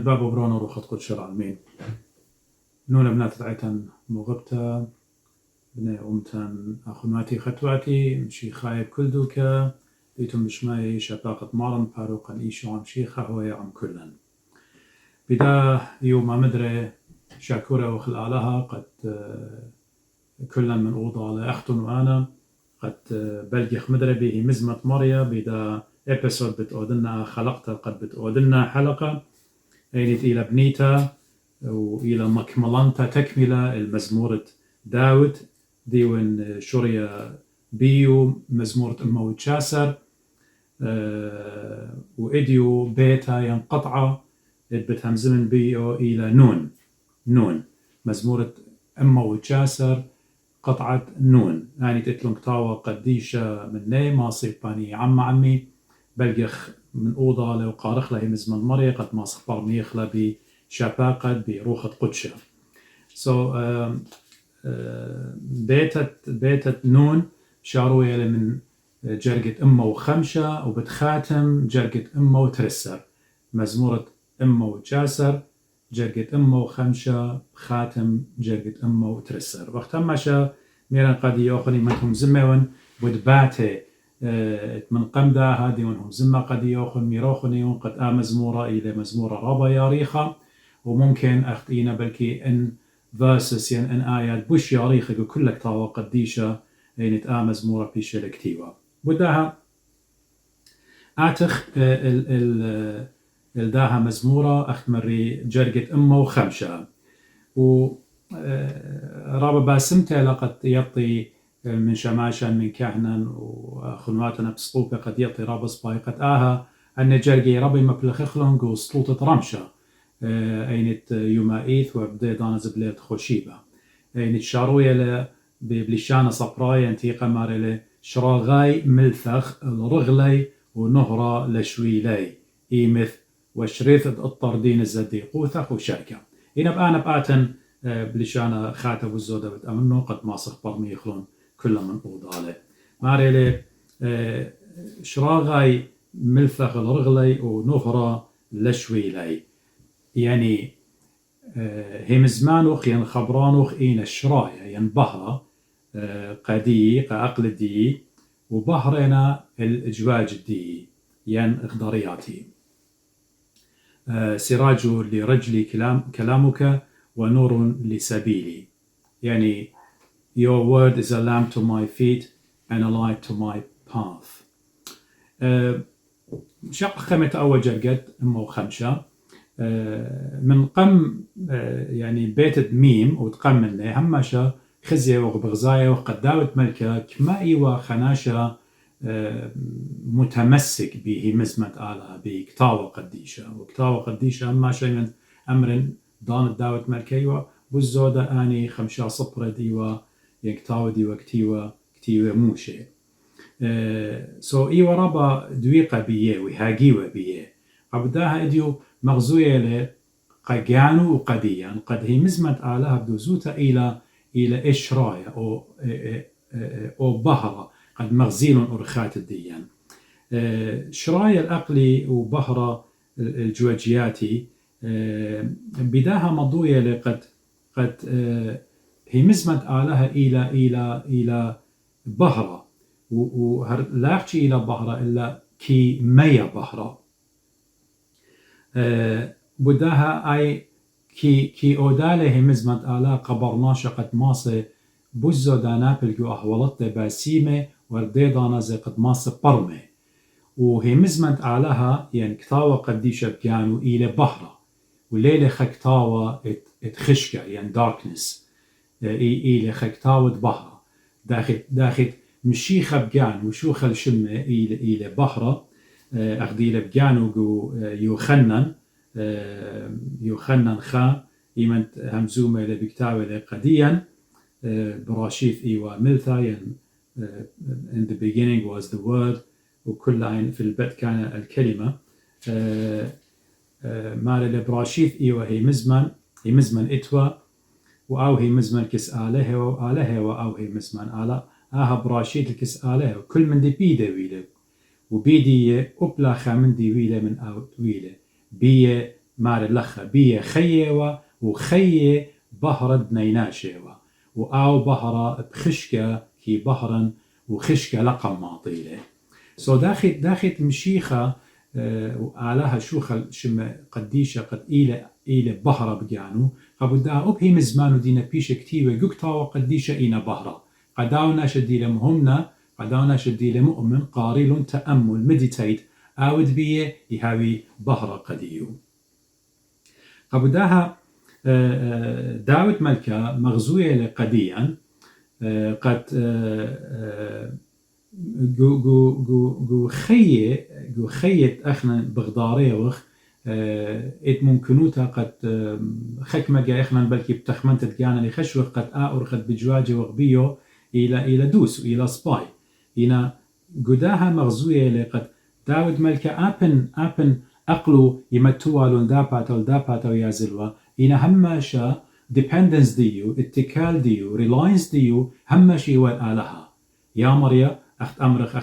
باب برونو روخت قدش العالمين نون بنات عيتن مغبتا بني أمتن أخماتي خطواتي مشي خايب كل دوكا بيتم بشماي شباقة مارن باروقا إيشو عم شيخة هو عم كلن بدا يوم مدري شاكورة وخلالها قد كلن من أوضة لأختن وأنا قد بلجيخ مدري به مزمة مريا بدا إبسود بتقودلنا خلقتا قد بتقودلنا حلقة أينت إلى بنيتا وإلى مكملانتا تكملة المزمورة داود ديون شوريا بيو مزمورة أمو تشاسر وإديو بيتا ينقطع بتهمزمن بيو إلى نون مزمورة أمو تشاسر قطعة نون يعني تتلون كتاوة قديشة من ني ماصيب باني عمي بلجخ من أوضة لو قارخ له مزمن مريا قد ما صفر ميخلا بشباقة بروخة قدشة بيتت نون شاروية من جرقة أمه وخمشة وبتخاتم جرقة أمه وترسر مزمورة أمه وجاسر جرقة أمه وخمشة خاتم جرقة أمه وترسر وقتها ماشا ميران قد يأخذي منهم زمون ودباتي من قمدا هادي ونهم زمة قد يأخذ ميروخني قد مزمورة إلى مزمورة رابا ياريخة وممكن أخطينا بلكي إن verses يعني إن آيات بوش ياريخة كل كتاوة قديشة يعني مزمورة بيش الكتيوة بداها آتخ الداها مزمورة أختمري جرقة أمه وخمشة رابا باسمته لقد يطي من شماشا من كهنا وخنواتنا بسقوبة قد يطي رابا سباي قد أن جرقي ربي مبلخخلنج وسلوطة رمشة أينت يومائيث وبدأ دانا زبليت خوشيبة أينت شاروية ببلشانة صبرايا انتي قمار شراغاي ملثخ الرغلي ونهرة لشويلي إيمث وشريث الطردين الزدي قوثخ وشاكا هنا بقانا بقاتن بلشانة خاتب الزودة بتأمنه قد ما صخبر ميخلون كل من أوضاله ماريلي شراغاي ملثخ الرغلي ونهرة لشويلي يعني هم زمانوخ ين خبرانوخ إين الشرايا ين بهرة قدي قأقل دي وبهرنا الإجواج دي ين إخضارياتي سراج لرجلي كلامك ونور لسبيلي يعني your word is a lamp to my feet and a light to my path شق خمة أول جرقت أمو خمشة من قم يعني بيت ميم وتقم منه همشة خزية وغبغزاية وقداوة ملكة كما إيوا خناشة متمسك به مزمة آلها بكتاوة قديشة وكتاوة قديشة أما شيء من أمر دان داوة ملكة إيوا بالزودة آني خمشة صبرة ديوا يكتاوة ديوا كتيوة موشة إيوا رابا دويقة بيه وهاجيوة بيه عبداها إديو مغزوية لقجانو وقديا قد هي مزمة آلها بدوزوتا إلى إشراية أو بهرة قد مغزيل أرخات الديان شراية الأقلي وبهرة الجواجياتي بداها مضوية قد هي مزمة آلها إلى بهرة ولا أحكي إلى بهرة إلا كي ميا بهرة بداها أي كي أوداله هي مزمة آلها قبرناشة قد ماسة بوزو دانا بلقو أحوالات باسيمة وردي دانا زي قد ماسة برمة وهي مزمة آلها يعني كتاوة قديشة بكانوا إلى بحرة وليلة خكتاوة اتخشكة يعني darkness إلى خكتاوة بحرة داخل مشيخة بكان وشوخة الشمة إلى بحرة أخدي لبكانوا جو يوخنن خا إيمنت همزومة لبكتاوة لقديا براشيث إيوا ملثا in the beginning was the word وكل عين في البدء كان الكلمة مال لبراشيث إيوا هي مزمن إتوا وأو هي مزمن كس آله وآله وأو هي مزمن آله براشيث الكس آله وكل من دي بيده ويله وبيدي أبلا خامن دي ويله من أو ويله بيه مار لخ بيه خيه وخيه بهرد بنيناشيوه وآو بهرة بخشكة كي بهرا وخشكة لقم معطيله سو داخل مشيخة وعلاها شوخة شم قديشة قد إلى بهرة بجانو قبدا أبهي مزمانو دينا بيش كتيوة جوكتا وقديشة إينا بهرة قداونا شدي لمهمنا قداونا شدي لمؤمن قاريل تأمل مديتيت آود بيه يهاوي بهرة قديو قبداها داود ملكة مغزوية لقديا قد جو خيت اخنا بغداري وخ ات ممكنوتا قد خكمة جا اخنا بلكي بتخمنت تجانا لخشوخ قد قد بجواجي وغبيو الى دوس الى سباي هنا قداها مغزوية لقد داود ملكة ابن اقلو يمتوالون داباتا ويازلوا هنا هماشا dependence ديو اتكال ديو reliance ديو هماشي والآلها يا مريا أخت أمرخ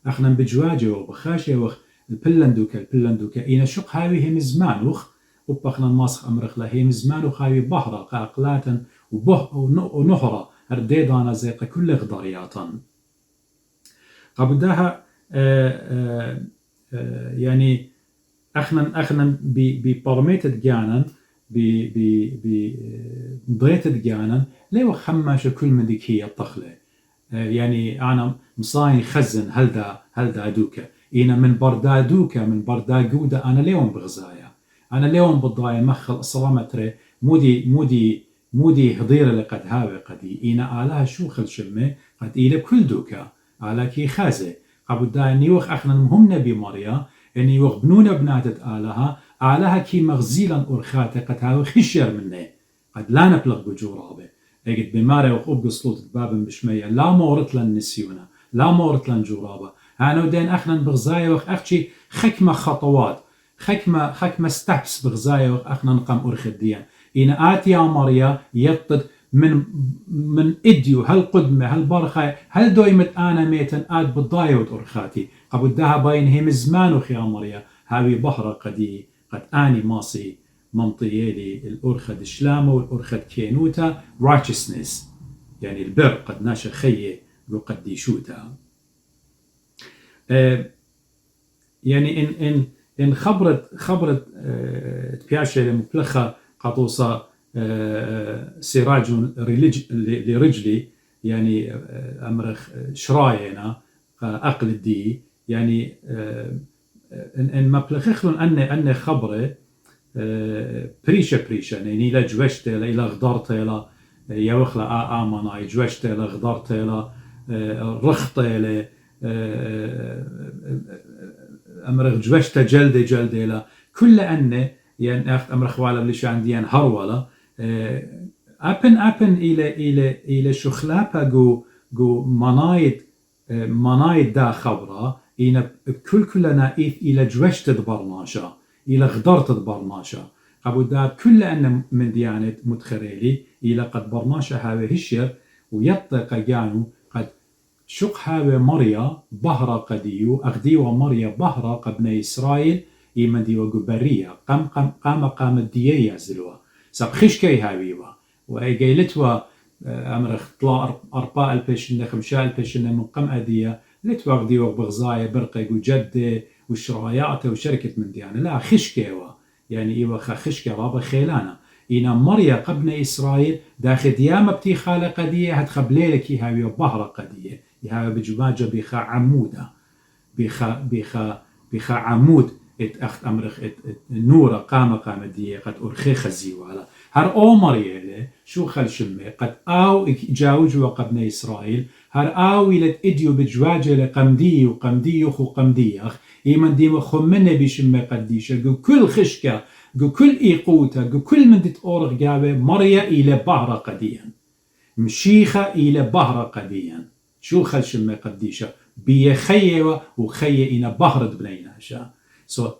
أخنا بجواجه وبخاشه وخ البلندوكا إينا شق هاوي هم زمانوخ وبخنا الماسخ أمرخ له هم زمانوخ هاوي بهرة قاقلاتا ونهرة هرديدانا زيقة كل غضارياتا قبداها يعني أخنا ببارميتد جانا بضيتد جانا ليو خماشة كل من ديكية الطخلة يعني أنا مصاين خزن هلدا دوكا إينا من بردا جودة أنا اليوم بغزايا أنا اليوم بالضايا مخل صرامتري مودي هضير لقد هاوي قدي إينا آلها شوخل شمي قد إيلا بكل دوكا آلا كي خازي قبل دا نيوخ أخنا مهم نبي مريا إني يوخ بنونا بناتت آلها كي مغزيلا أرخاته قد هاوي خشير مني قد لا نبلغ بجورابه اجد بماري وقوب قصلوت بابن بشمية لا مورت لن نسيونا لا مورت لن جورابة هانو دين اخنا بغزايا وخ اخشي خكمة خطوات خكمة ستابس بغزايا وخ اخنا نقام ارخديا إن آتيا مريا يطد من إديو هل قدمة هل برخة هل دويمت أنا ميتن آد بالضايوت أرخاتي قبل دها باين هم زمانو خيا مريا هاوي بحرة قدي قد آني ماصي منطيالي الأرخد شلامة والأرخد كينوتا righteousness يعني البر قد ناشا خيه وقد يشوتا يعني إن خبرت تبياشة لمبلخة قطوصة سراج لرجلي يعني أمرخ شراينا أقل الدي يعني إن مبلخخلون أن خبره بريشة يعني لا جوشت لا غدرت لا يوخلا آمنا جوشت لا غدرت لا رخت لا أمرخ جوشت جلد لا كل أن يعني أخت أمرخ خوالا بليش عندي هرولا أبن إلى شخلابا جو منايد دا خبرة إن كلنا إلى جوشت برناشا إلى غدرت برناشا قبل دا كل أن من ديانة متخريلي إلى قد برناشا هاوي هشير ويطق جانو قد شق هاوي مريا بهرة قديو أغديو مريا بهرة قبن إسرائيل إيمان ديو جبرية قام الدية يزلوا سبخش كي هاويوا وإجيلتوا أمرخ طلع أرباء البشنة خمشاء البشنة من قم أدية لتوا ديو بغزاية برقة وجدة وشرايات وشركة من ديانة لا خشكوا يعني إيوا خشكة رابا خيلانا إنا مريا قبن إسرائيل داخل ديامة بتي خالة قدية هتخبليلك هاويوا بهرة قدية يهاوي بجماجة بيخا عمودة بيخا عمود أخت أمرخ نورة قامة دي قد أرخي خزيو على هر أو مريالة شو خل شمي قد آو جاوج وقبن إسرائيل هر آو إلت إديو بجواجة لقمدي وقمديوخ وقمديخ إيمان ديما خمنا بشمي قديشة جو كل خشكة جو كل إيقوتا جو كل من دت أورغ جاوة مريا إلى بهرة قديا مشيخة إلى بهرة قديا شو خل شمي قديشة بيخيوة وخيه إنا بهرة بنيناشا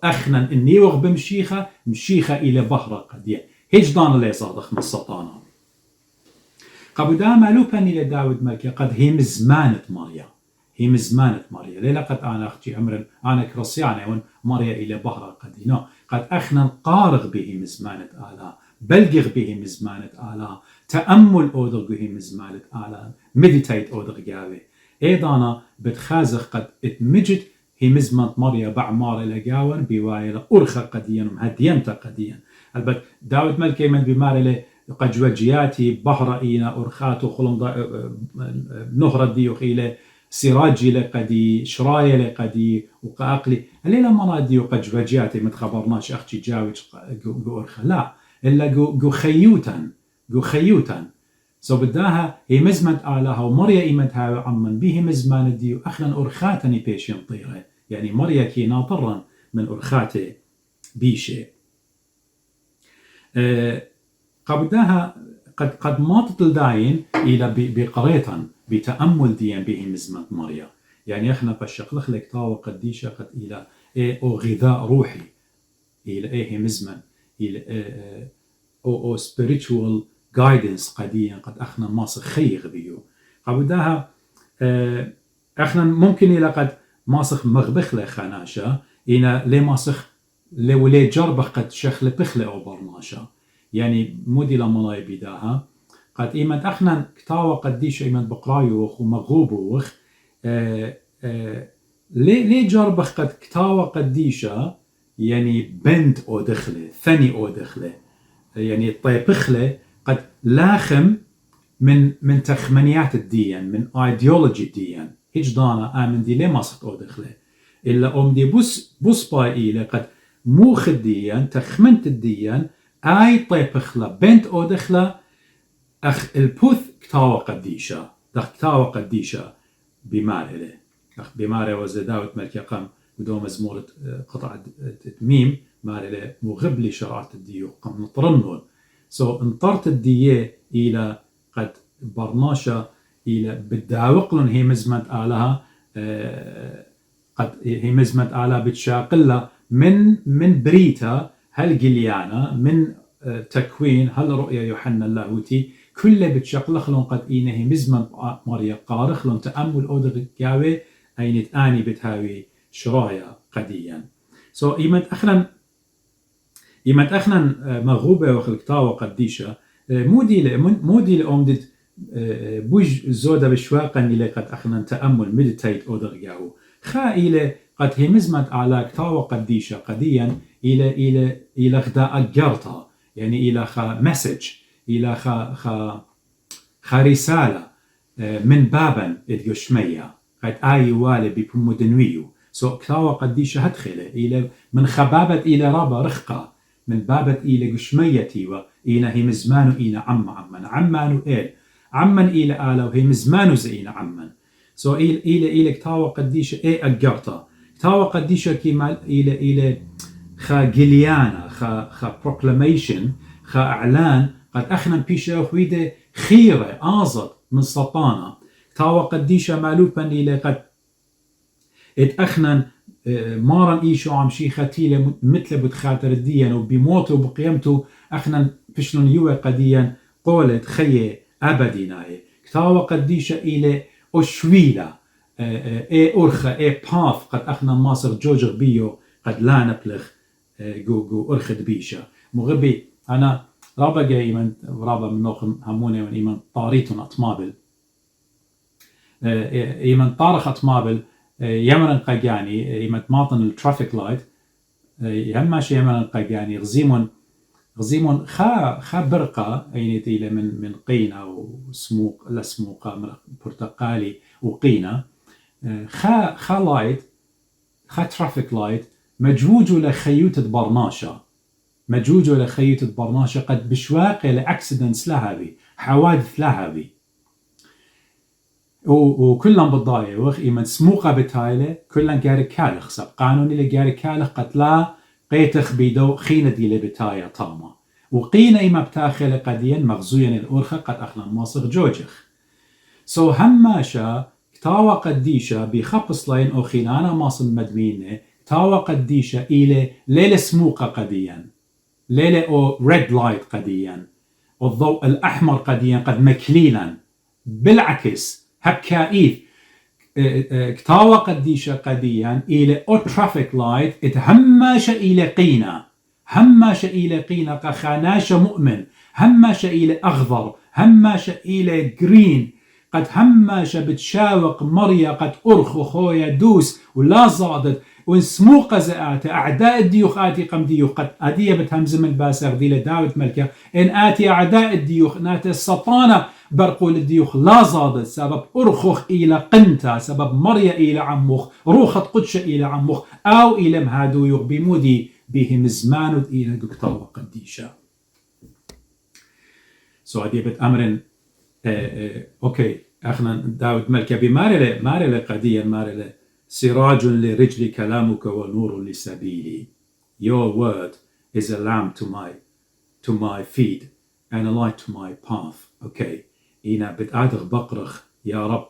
أخنا إني وغ بمشيخة إلى بهرة قديا هجدان اللي صادخ من السطانة قبل دا مالوبا إلى داود ملكة قد هم زمانة مريا ليلة قد أنا أختي عمرا أنا كرسيانة مريا إلى بهرة قدينا قد أخنا قارغ به مزمانة آلا بلغ به مزمانة آلا تأمل أودر به مزمانة آلا مديتيت أودر جاوي أيضا بتخازخ قد اتمجد هي مزمنة مريا بعمار لجاون بوايل أرخى قديا ومهديمتا قديا البت داود ملكي من بمار قد وجياتي بحر إينا أرخاتو خلم نهر ديوخ إلى سراجي لقدي شرايا لقدي وقاقلي الليلة مرادي وقد وجياتي متخبرناش أختي جاوج جو أرخى لا إلا جو خيوتا سو بداها هي مزمت آلها ومريا إيمتها عمن به مزمان ديو أخنا أرخاتني بيش ينطيره يعني مريا كي ناطرا من أرخاته بيشي قبداها قد ما تطلداين إلى بقريتا بتأمل ديان به مزمت مريا يعني احنا بشقلخ لك تاو قديشة قد إلى أو غذاء روحي إلى مزمن إلى أو spiritual guidance قديا قد اخنا ماسخ خيغ بيو قبداها اخنا ممكن الى قد ماسخ مغبخ لخناشا إنا لي ماسخ لي جربخ قد شخل بخل او برناشا يعني مودي لملاي بداها قد ايمت اخنا كتاوى قديش ايمت بقرايوخ ومغوبوخ لي جربخ قد كتاوى قديشا يعني بنت او دخله ثاني او دخله يعني طيبخله قد لاخم من تخمنيات الدين من ايديولوجي الدين هيج دانا امن دي لي ماسخت او دخله الا ام دي بوس باي قد موخ الدين تخمنت الدين اي طيبخله بنت او دخله اخ البوث كتاوى قديشه دخ كتاوى قديشه بماره اخ بماره وزداوت ملك قام بدون مزمورة قطعة ميم ماره مغب لي شرعات الديو قام نطرنون انطرت الدية إلى قد برناشا إلى بداوقلن هي مزمت آلها قد هي مزمت آلها بتشاقلها من بريتا هل جليانا من تكوين هل رؤيا يوحنا اللاهوتي كل بتشاقلخلن قد إينا هي مزمت مريا قارخلن تأمل أودر جاوي أين تآني بتهاوي شرايا قديا إيمت أخنا مغوبة وخلقتاوى قديشة مودي لأمدت بوج زودة بشواقا إلى قد أخنا تأمل مديتيت أودر جاو خا إلى قد هي مزمت على كتاوى قديشة قديا إلى خداء أجرتا يعني إلى خا مسج إلى خا رسالة من بابا إدجوشمية قد آي والي ببمدنويو كتاوى قديشة هدخله إلى من خبابة إلى رابا رخقة من بابة إلى قشميتي وإلى هي مزمانو إلى عمانو عمان إلى آلا وهي مزمانو زينا عمان إلى كتاوى قديشة أجرتا كتاوى قديشة كما إلى خا جليانا خا proclamation خا إعلان قد أخنا بيشا وحيدة خيرة آزت من سطانا كتاوى قديشة مالوبا إلى قد اتأخنا مارا إيشو عم شي خاتيلة مثل بتخاطر الدين وبموته وبقيمته أخنا فشلون يوى قديا قولت خيه أبديناي كتاوى قديشة إلى أشويلة أرخة باث قد أخنا ماصر جوجر بيو قد لا نبلغ جو أرخد بيشة مغبي أنا رابا جاي من رابا من نوخم هموني من إيمان طاريتون أطمابل إيمان طارخ أطمابل يمرن قاجاني يمت ماطن الترافيك لايت يهمش يمرن قاجاني غزيمون خا برقة أينتي إلى من قينة وسموق لا سموقة من برتقالي وقينة خا لايت خا ترافيك لايت مجوجو لخيوتة برناشة قد بشواقة لأكسيدنتس لهابي حوادث لهابي وكلهم بالضايع وخي من سموقة بتايلة كلهم جاري كالخ سب قانوني لجاري كالخ قد لا قيتخ بيدو خينة دي لبتايا طامة وقينة إما بتاخل قديا مغزويا الأورخة قد أخنا ماصر جوجخ هماشا كتاوى قديشة بخبص لاين أو خيلانا ماصر مدمينة كتاوى قديشة إلى ليلة سموقة قديا ليلة أو ريد لايت قديا والضوء الأحمر قديا قد مكليلا بالعكس هبكائيث كتاوى قديشة قديا إلى أو ترافيك لايت اتهمش إلى قينة هماش إلى قينق خاناش مؤمن هماش إلى أخضر هماش إلى جرين قد هماش بتشاوق مريا قد أرخو خويا دوس ولا زادت ونسمو قزآت أعداء الديوخ آتي قم ديوخ قد أدية بتهمز من باسر دي لداود ملكة إن آتي أعداء الديوخ نات السطانة برقول الديوخ لا زادت سبب أرخخ إلى قنتا سبب مريا إلى عمخ روخت قدش إلى عمخ أو إلى مهادو يغ بمودي بهم زمان إلى قكتر وقديشة سو أدية بتأمرن أوكي أخنا داود ملكة بمارلة قديا مارلة سراج لرجل كلامك ونور لسبيلي. Your word is a lamp to my feet and a light to my path. Okay. إنا بتأدغ بقرخ يا رب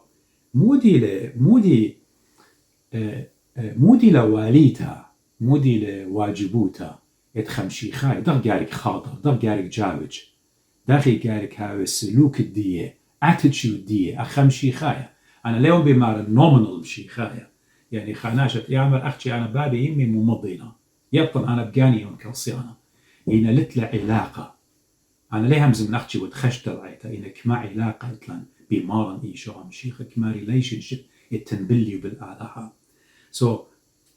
مودي لواليتا مودي لواجبوتا اتخمشيخاي دغ جارك خاطر دغ جارك جاوج داخي جارك هاو السلوك الدية attitude الدية أخمشيخايا أنا اليوم بمار النومنال مشيخايا يعني خاناشة يعمل أختي أنا بابي يمي ممضينا يبطن أنا بقاني ونكالصيانا إنا لتلا علاقة أنا ليه همز من أختي وتخشت رعيتا إنا كما علاقة إتلان بمارن إيشو مشيخة كما ريليشنشيب التنبلي بالآلها سو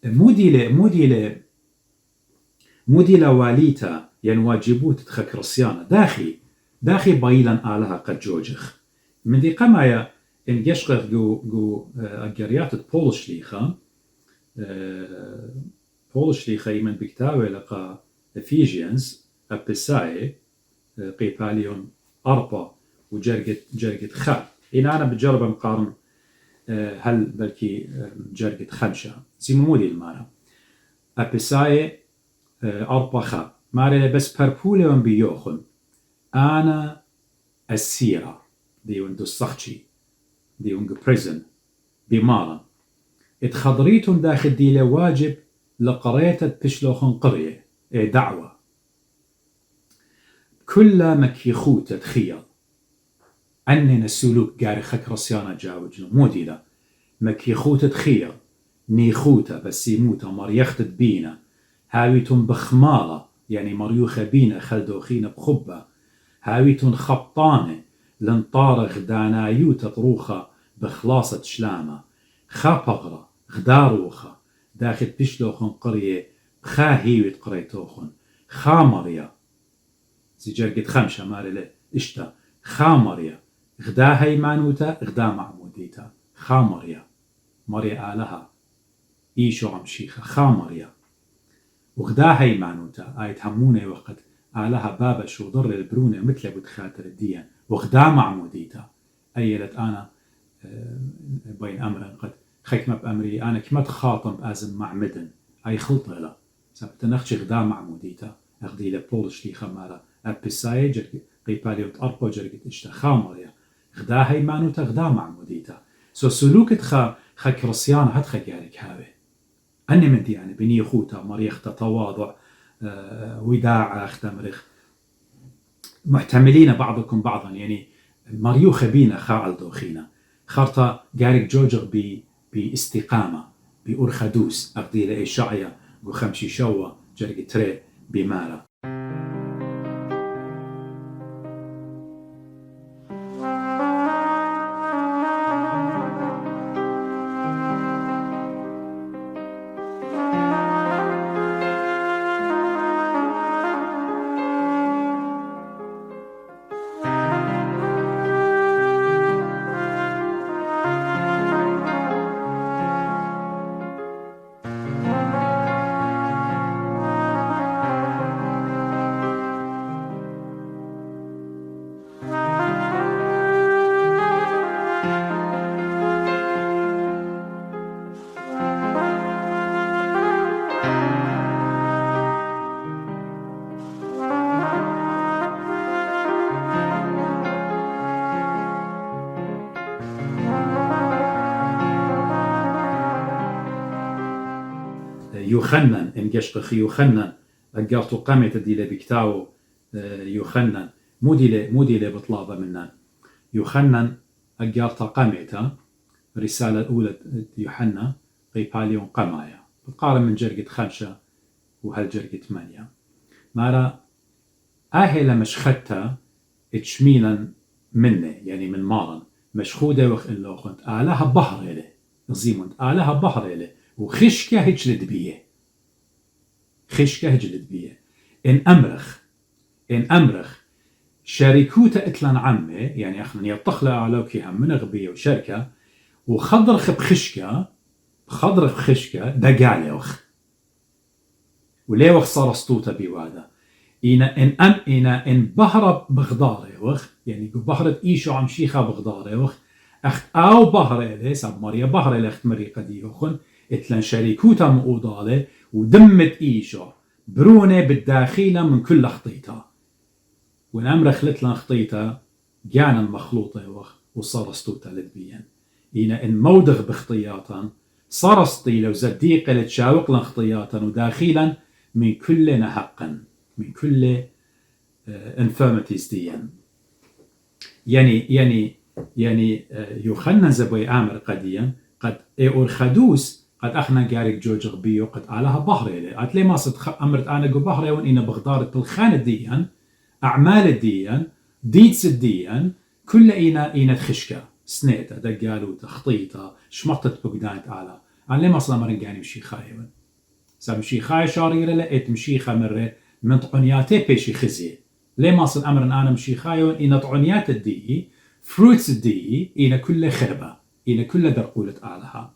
مودي لواليتا يعني واجبوت تخك رسيانا داخي بايلا آلها قد جوجخ من دي قمايا إن جشقر جو أجريات بولشليخة يمن بكتاوي لقى Ephesians أبساي قيباليون أربا وجرقت خا إن أنا بجرب مقارن هل بلكي جرقت خمشة زيمودي المارا أبساي أربا خا مارا بس بربوليون بيوخن أنا السيرة ديون دو الصخشي ديون بريزن بمارا اتخضريتون داخل دي واجب لقريتة بشلوخن قرية دعوة كل مكيخوت تخيل أننا السلوك قاري خك رسيانا جاوجنا مودي لا مكيخوت تخيل نيخوتا بس يموتا مريخت بينا هاويتون بخمالة يعني مريوخة بينا خلدوخينا بخبة هاويتون خبطانة لنطارغ دانايوتا طروخة بخلاصة شلامة خابغرة غداروخة داخل بشلوخن قرية بخاهيوت قريتوخن خامريا زي جرقت خمشة مارلة اشتا خامريا غدا هيمانوتا غدا معموديتا خامريا مريا آلها إيشو عمشيخة خامريا وغدا هيمانوتا آيت همونة وقت آلها بابا شو ضر البرونة مثل بتخاتر الدين وغدا معموديتا أيلت أنا بين أمرا قد خيكمة بأمري أنا كما تخاطم بأزم معمدن أي خلطة لا سبت نخشي غدا معموديتا أخدي لبولش لي خمارة أبساي جرق قيباليوت أربو جرقت اشتا خامريا غدا هيمانوتا غدا معموديتا سو سلوكت خك رسيانا هد خيالك هاوي أني من دي يعني بني خوتا مريختا تواضع وداع اختمرخ محتملين بعضكم بعضا يعني مريوخ بينا خاعل دوخينا خارطة جارك جوجر باستقامة بأرخدوس أقضي لأي شعية قو خمشي شوة جرق تري بمارة يوخنن إن جشقخ يوخنن أجرتو قامت دي لبكتاو يوخنن مودي لبطلابة منن يوخنن أجرت قامته رسالة الأولى يوحنا قيباليون قمايا بتقارن من جرقة 5 وهالجرقة 8 مارا أهلا مشخدتا اتشميلا منه يعني من مارن مشخودة وخ إلا وخنت آلها بحر إله زيموند آلها بحر إله وخشكة هجلد بيه خشكة هجلد بيه إن أمرخ شركوتا إتلان عمه يعني أخنا يطخلا علوكي هم من غبية وشركة وخضرخ بخشكة دقاليوخ وليوخ صار سطوتا بيوادا إن بهرب بغداريوخ يعني بهرت إيشو عم شيخا بغداريوخ أخت أو بهرة ساب ماريا بهرة أخت مريقة ديوخن إتلان شركوتا مؤودالة ودمت إيشو برونة بالداخلة من كل خطيطة ونأمر خلت لنا خطيطة جانا مخلوطة وصار سطوتا لدبيا إن مودغ بخطياتا صار سطيلة وزديقة لتشاوق لنا خطياتا وداخلا من كل نحقا من كل infirmities ديا يعني يوخنا زبوي آمر قديا قد أورخدوس قد أخنا جارك جوجغ بيو قد علىها بحري أتلي ما صد أمرت أنا جو بحري وإن إنا بغدارة الخانة ديا أعمال ديا ديتس ديا كل إنا تخشكة سنيتا دقالو تخطيطة شمطت بقدانت على ما صد أمرن جاني مشي خايوان سامشي خاي شاريرة لقيت مشي خمرة من طعنياتي بيشي خزي ليه ما صد أمرن أنا مشي خايوان إنا طعنيات الدي فروتس الدي إنا كل خربة إنا كل درقولة آلها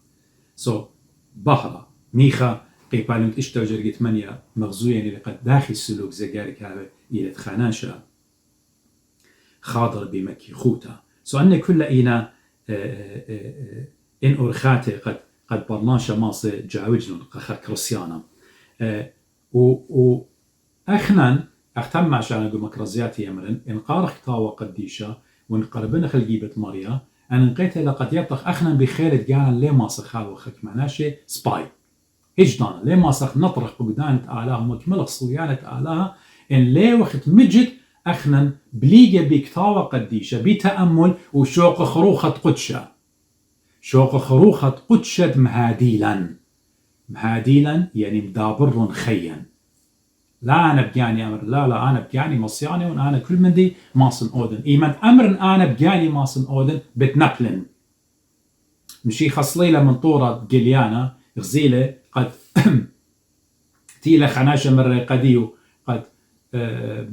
بحرة ميخا قيبالون اشتو جرقت منيا مغزويا اللي قد داخل السلوك زقارك هذا إلى خاناشا خاضر بمكي خوتا أن كل إنا إن أرخاتي قد برناشا ماصي جاوجنون قخر كروسيانا وأخنان أختم عشان أقول مكرزياتي يمرن إن قارخ تاوى قديشة وإن قربنا خلقيبة ماريا أنا نقيتها لقد يطلق أخنا بخيلة جانا ليه ماسخ وخك معناشي سباي هجدانا ليه ماسخ نطرق بقدانة آلها ومكملة صويانة آلها إن ليه وقت مجد أخنا بليجة بكتاوة قديشة بتأمل وشوق خروخة قدشة شوق خروخة قدشة مهاديلا يعني مدابر خيا لا أنا بجاني أمر لا أنا بجاني مصياني وأنا كل من دي ماصن أودن إيمان أمر أنا بجاني ماصن أودن بتنبلن مشي خصليلة من طورة جليانا غزيلة قد تيلة خناشة مرة قديو قد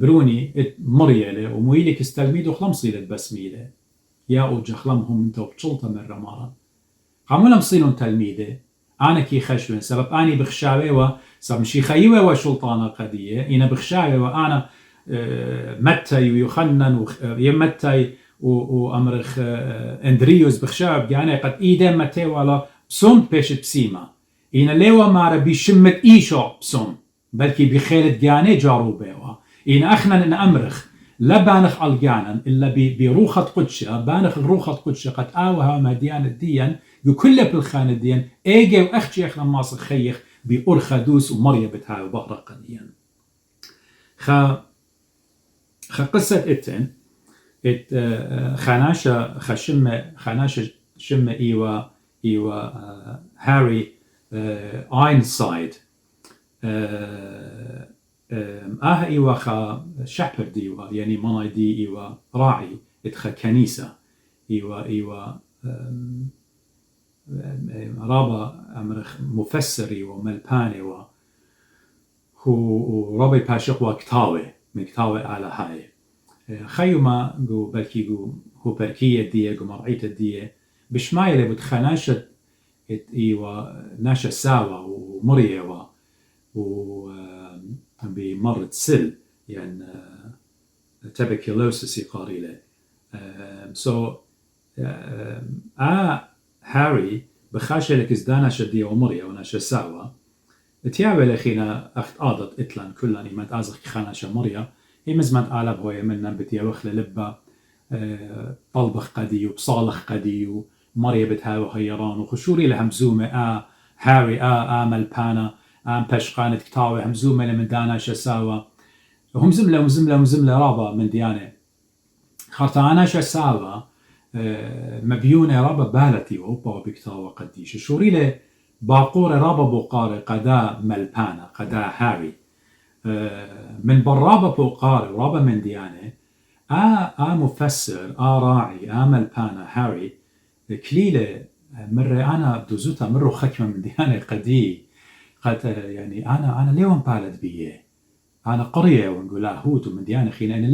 بروني مريلة ومويلك استلميدو خلمصيلة بسميلة يا أوجه خلمهم انتو بشلطة مرة مارا قامولا مصيلون تلميدة أنا كي خشوين سبب أني بخشاوي سب مشي خيوة وشلطانة قدية إنا بخشاوي وأنا متى ويخنن ويمتى وأمرخ أندريوس بخشاوي بجاني قد إيدي متى ولا بسوم بيشت بسيما إنا ليوا مارا بيشمت إيشو بسوم بلكي بخيلة جاني جارو بيوا إنا أخنا إن أمرخ لا بانخ الجانا إلا بروخة قدشة بانخ الروخة قدشة قد آوها مديان الدين بكل بالخانة الدين إيجي وأختي أخنا ماصر خيخ بأرخدوس ومريا بتاعه بقرة قديا قصة إتن خاناشة شم إيوا هاري آينسايد إيوا خا شحبر ديوا يعني مناي دي إيوا راعي إتخا كنيسة إيوا رابا أمرخ مفسري وملباني ورابي باشق وكتاوي مكتاوي على هاي خيوما جو بلكي جو هو بركية دي جو مرعية دي بشمايلة بتخناشة إيوا ناشا ساوا ومريوا بمرض سل يعني tuberculosis قاريلة هاري بخاشة لك ازدانا شدية ومريا وناشا ساوا تياوي لخينا أخت آضت إتلان كلان إيمانت آزخ خاناشا مريا إمزمانت آلب هوي مننا بتياوخ للبا طلبخ قديو بصالخ قديو مريا بتهاوي خيران وخشوري لهمزومة هاري ملبانا بشقانة كتاوي همزومة لمن دانا شساوا وهمزملة رابا من ديانة خرطانا شساوا مبيونة رابا بالتي وهوبا بكتاوي قديش شوري له باقورة رابا بوقارة قدا ملبانا قدا هاري من برابة بوقاري ورابة من ديانة مفسر راعي ملبانا هاري كليلة مرة أنا بدوزوتا مرة خكمة من ديانة قدي قد يعني أنا ليون بالد بيه أنا قرية ونقول هوت ومن ديانة خينا أنا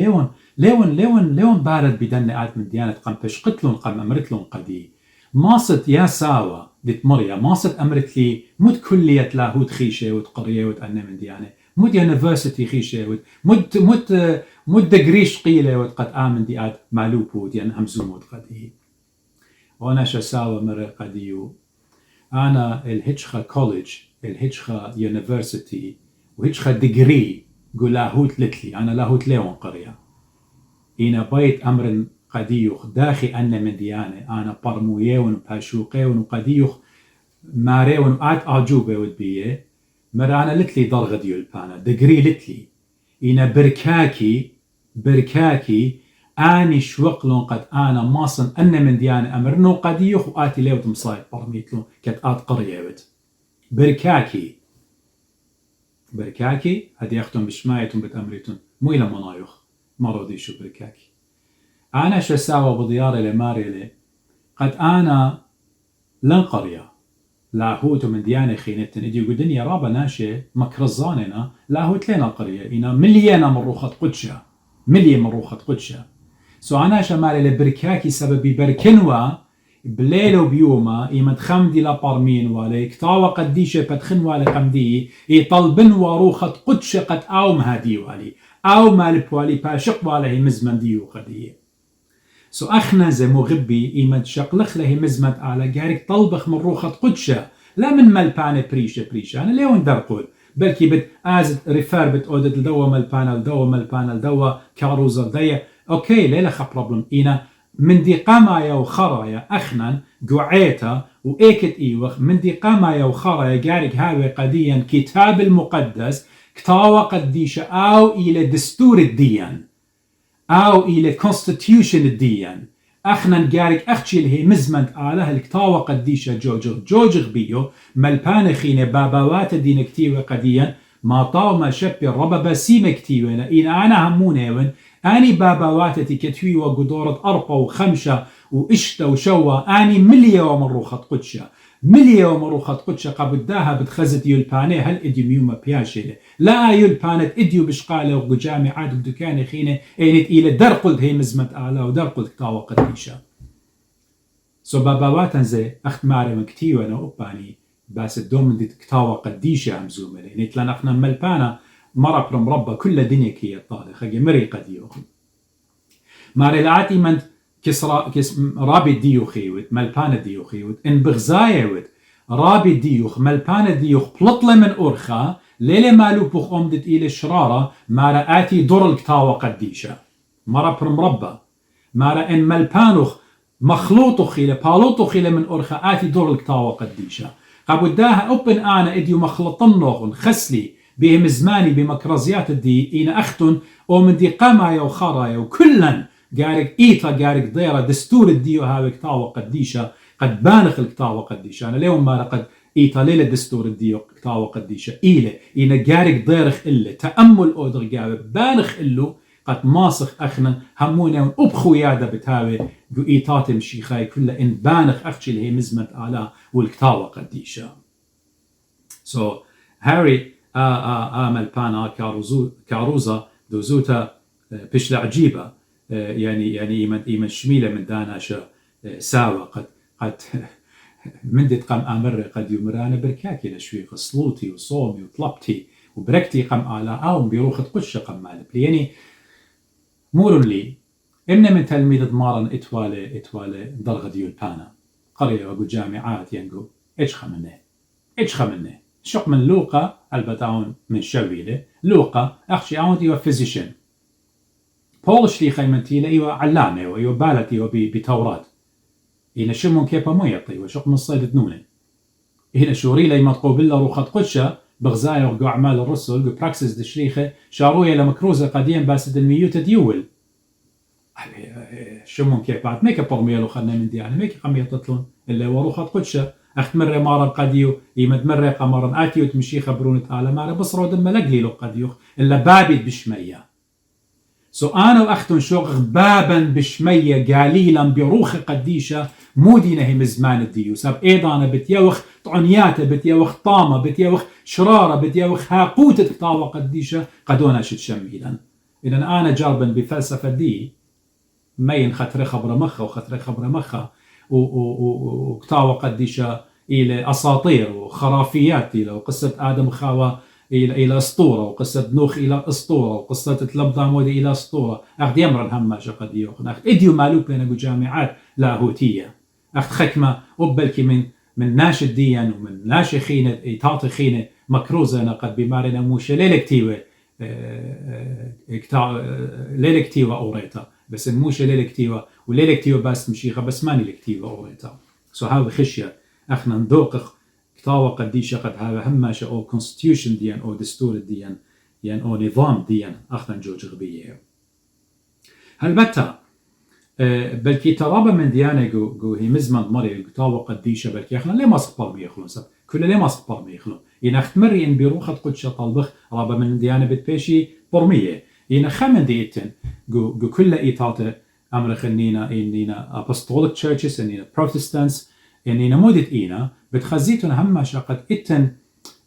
ليون بالد بدنقات من ديانة قم بشقتلون قم أمرتلون قدي ماصت يا ساوا ديت مريا ماصت أمرت لي مد كلية لاهوت خيشة وتقرية وتأنى من ديانة مد يونيفرسيتي خيشة مد دقريش قيلة وتقد آمن ديات مالوبو ديان همزوم وتقدي وانا شساوا مرة قديو أنا الهجخة كوليج الهجخة يونيفرسيتي وهجخة دقري قول لاهوت لتلي أنا لاهوت ليون قرية إنا بيت أمر قديوخ داخي أنا من ديانة أنا برمويون وباشوقيون وقديوخ ماريون وآت أعجوبة ودبيه مرة أنا لتلي ضرغ ديول بانا دقري لتلي إنا بركاكي آني شوقلون قد أنا ماصن أنا من ديانة أمرنو قديوخ وآتي ليوت مصايد برميتلون كت آت قريوت بركاكي هدي أختم بشمايتون بتأمريتون مو إلى منايخ مرودي شو بركاكي أنا شساوى بدياري لماريلي قد أنا لن قرية لاهوت من ديانة خينتن إدي قدنيا رابا ناشي مكرزاننا لاهوت لنا قرية إنا مليانا مروخة قدشة سو أنا شمالي لبركاكي سببي بركنوا بليلو بيوما إيمد خمدي لبارمين والي كتاوى قديشة بدخن والي قمدي يطلبن وروخة قدشة قد أوم هادي والي أو مالب والي باشق والي مزمن ديو قدي سو أخنا زي مغبي إيمد شقلخ له مزمت على جارك طلبخ من روخة قدشة لا من ملبانة بريشة أنا ليون درقول بلكي بت آزد ريفير بت أودد الدوا ملبانة الدوا كاروزا ديا أوكي ليلة خا بروبلم إينا من دي قامايا وخرايا أخنا قعيتا وإيكت إيوخ من دي قامايا وخرايا جارك هاوي قديا كتاب المقدس كتاوى قديشة أو إلى دستور الديان أو إلى constitution الديان أخنا نجارك أختي اللي هي مزمنت على الكتاوى قديشة جوجغ بيو ملبان خينة باباوات الدين كتيوة قديا ما طاو ما شبي الربا بسيمة كتيوة إن أنا همونيون أني باباواتتي كتوي وقدورة أرقى وخمشة وإشتا وشوى أني مليو مروخة قدشة قبل داها بتخزت يلباني هل إديو ميوما بياشيلة لا يلبانت إديو بشقالة وجامعات بدكان خينة إنت إلى درقلت هي مزمت أعلى ودرقلت كتاوى قديشة سو باباواتن زي أخت ماري من كتيوة أنا أباني بس الدوم دي كتاوى قديشة همزومة إنت لان أخنا ملبانا مرة برمربة كل دنيا كي يطالي خجي مري قديو ماري العاتي من كس رابي ديوخ يود ملبانة ديوخ يود إن بغزايا يود رابي ديوخ ملبانة ديوخ بلطلة من أرخا ليلة مالو بوخ أمدت إلى شرارة مارا آتي دور الكتاوة قديشة مرة برمربة مارا إن ملبانوخ مخلوطو خيلة بالوطو خيلة من أرخا آتي دور الكتاوة قديشة قابو داها أبن أنا إديو مخلطنوخن خسلي بهم زماني بمكرزيات الدي إن أختن ومن دي قامايا وخرايا وكلن قارك إيطا قارك ضيرة دستور الديو هاوي كتاوة قديشة قد بانخ الكتاوة قديشة أنا اليوم ما قد إيطا ليلة دستور الديو كتاوة قديشة إينا قارك ضيرخ إلا تأمل أودر قاوي بانخ إلو قد ماسخ أخنا همونا وأبخو يادا بتاوي قو إيطات مشيخاي كلها إن بانخ أختي اللي هي مزمت آلا والكتاوة قديشة سو هاري ملبانا كاروزا دوزوتا بشلة عجيبة يعني إيمن شميلة من داناشا ساوى قد من دي تقام أمر قد يمرانا بركاكي لشوي صلوتي وصومي وطلبتي وبركتي قام على أوم بيروخة قشة قام مالب يعني مور لي إمنا من تلميذ مارن إتوالي ضرغ ديول بانا قرية وقو جامعات ينقو إجخ منه شق من لوقا البتاون من شويلة لوقا أخشي أون إيوه فيزيشن بولش لي خيمنتي لإيوه علامة وإيوه بالتي بتورات إينا شمون كيبا ميطي وشق من صيد دنونة هنا شوري لي متقوبل روخة قدشة بغزايا وقو أعمال الرسل قو براكسس دشريخة شاروية لمكروزة قديم باسد الميوتة ديول شمون كيبا ميكا برميلو خلنا من ديانة ميكا قمية تطلون إلا وروخة قدشة أخت مرة مارا قديو يمد مرة قمرا آتيو تمشيخة برونت على مارا بصرو دم لقلي قديوخ إلا بابد بشمية أنا وأختن شوغ بابا بشمية قليلا بروخ قديشة مودينا هي مزمان الديو ساب إيضانا بتيوخ طعنياته بتيوخ طامة بتيوخ شرارة بتيوخ هاقوتة طاوة قديشة قدونا شد شميلا إذن أنا جربا بفلسفة دي مين خطري خبر مخة وخطري خبر مخة وكتاوة قديشة إلى أساطير وخرافيات إلى وقصة آدم خاوة إلى أسطورة وقصة نوح إلى أسطورة وقصة تلمضامود إلى أسطورة أخذ يمرن هماشة قد يوخن أخذ إديو مالوك بين جامعات لاهوتية أخذ خكمة أبلك من ناشد ديان ومن ناشي خينة إيتاطي خينة مكروزة قد بمارنا موشة ليلكتيوة ليلكتيوة أوريتا بس الموشة ليلكتيوة وليلكتيوة بس مشيخة بس ماني لكتيوة أوريتا هذا خشية أخنا ندوق كتاوة قديشة قد هذا هماشة أو constitution ديان أو دستور ديان يعني أو نظام ديان أخنا نجوج غبية هل بتا بلكي ترابا من ديانة جو هي مزمن مري كتاوة قديشة بلكي أخنا ليه ما صبر بيخلون كل ليه ما صبر بيخلون ين أخت مري إن بيروخة قدشة طلبخ رابا من ديانة بتبيشي برمية ين خمن ديتن جو كل إيطاته أمر خنينا إننا apostolic churches إننا Protestants إننا مودت إينا بتخزيتون هم شقد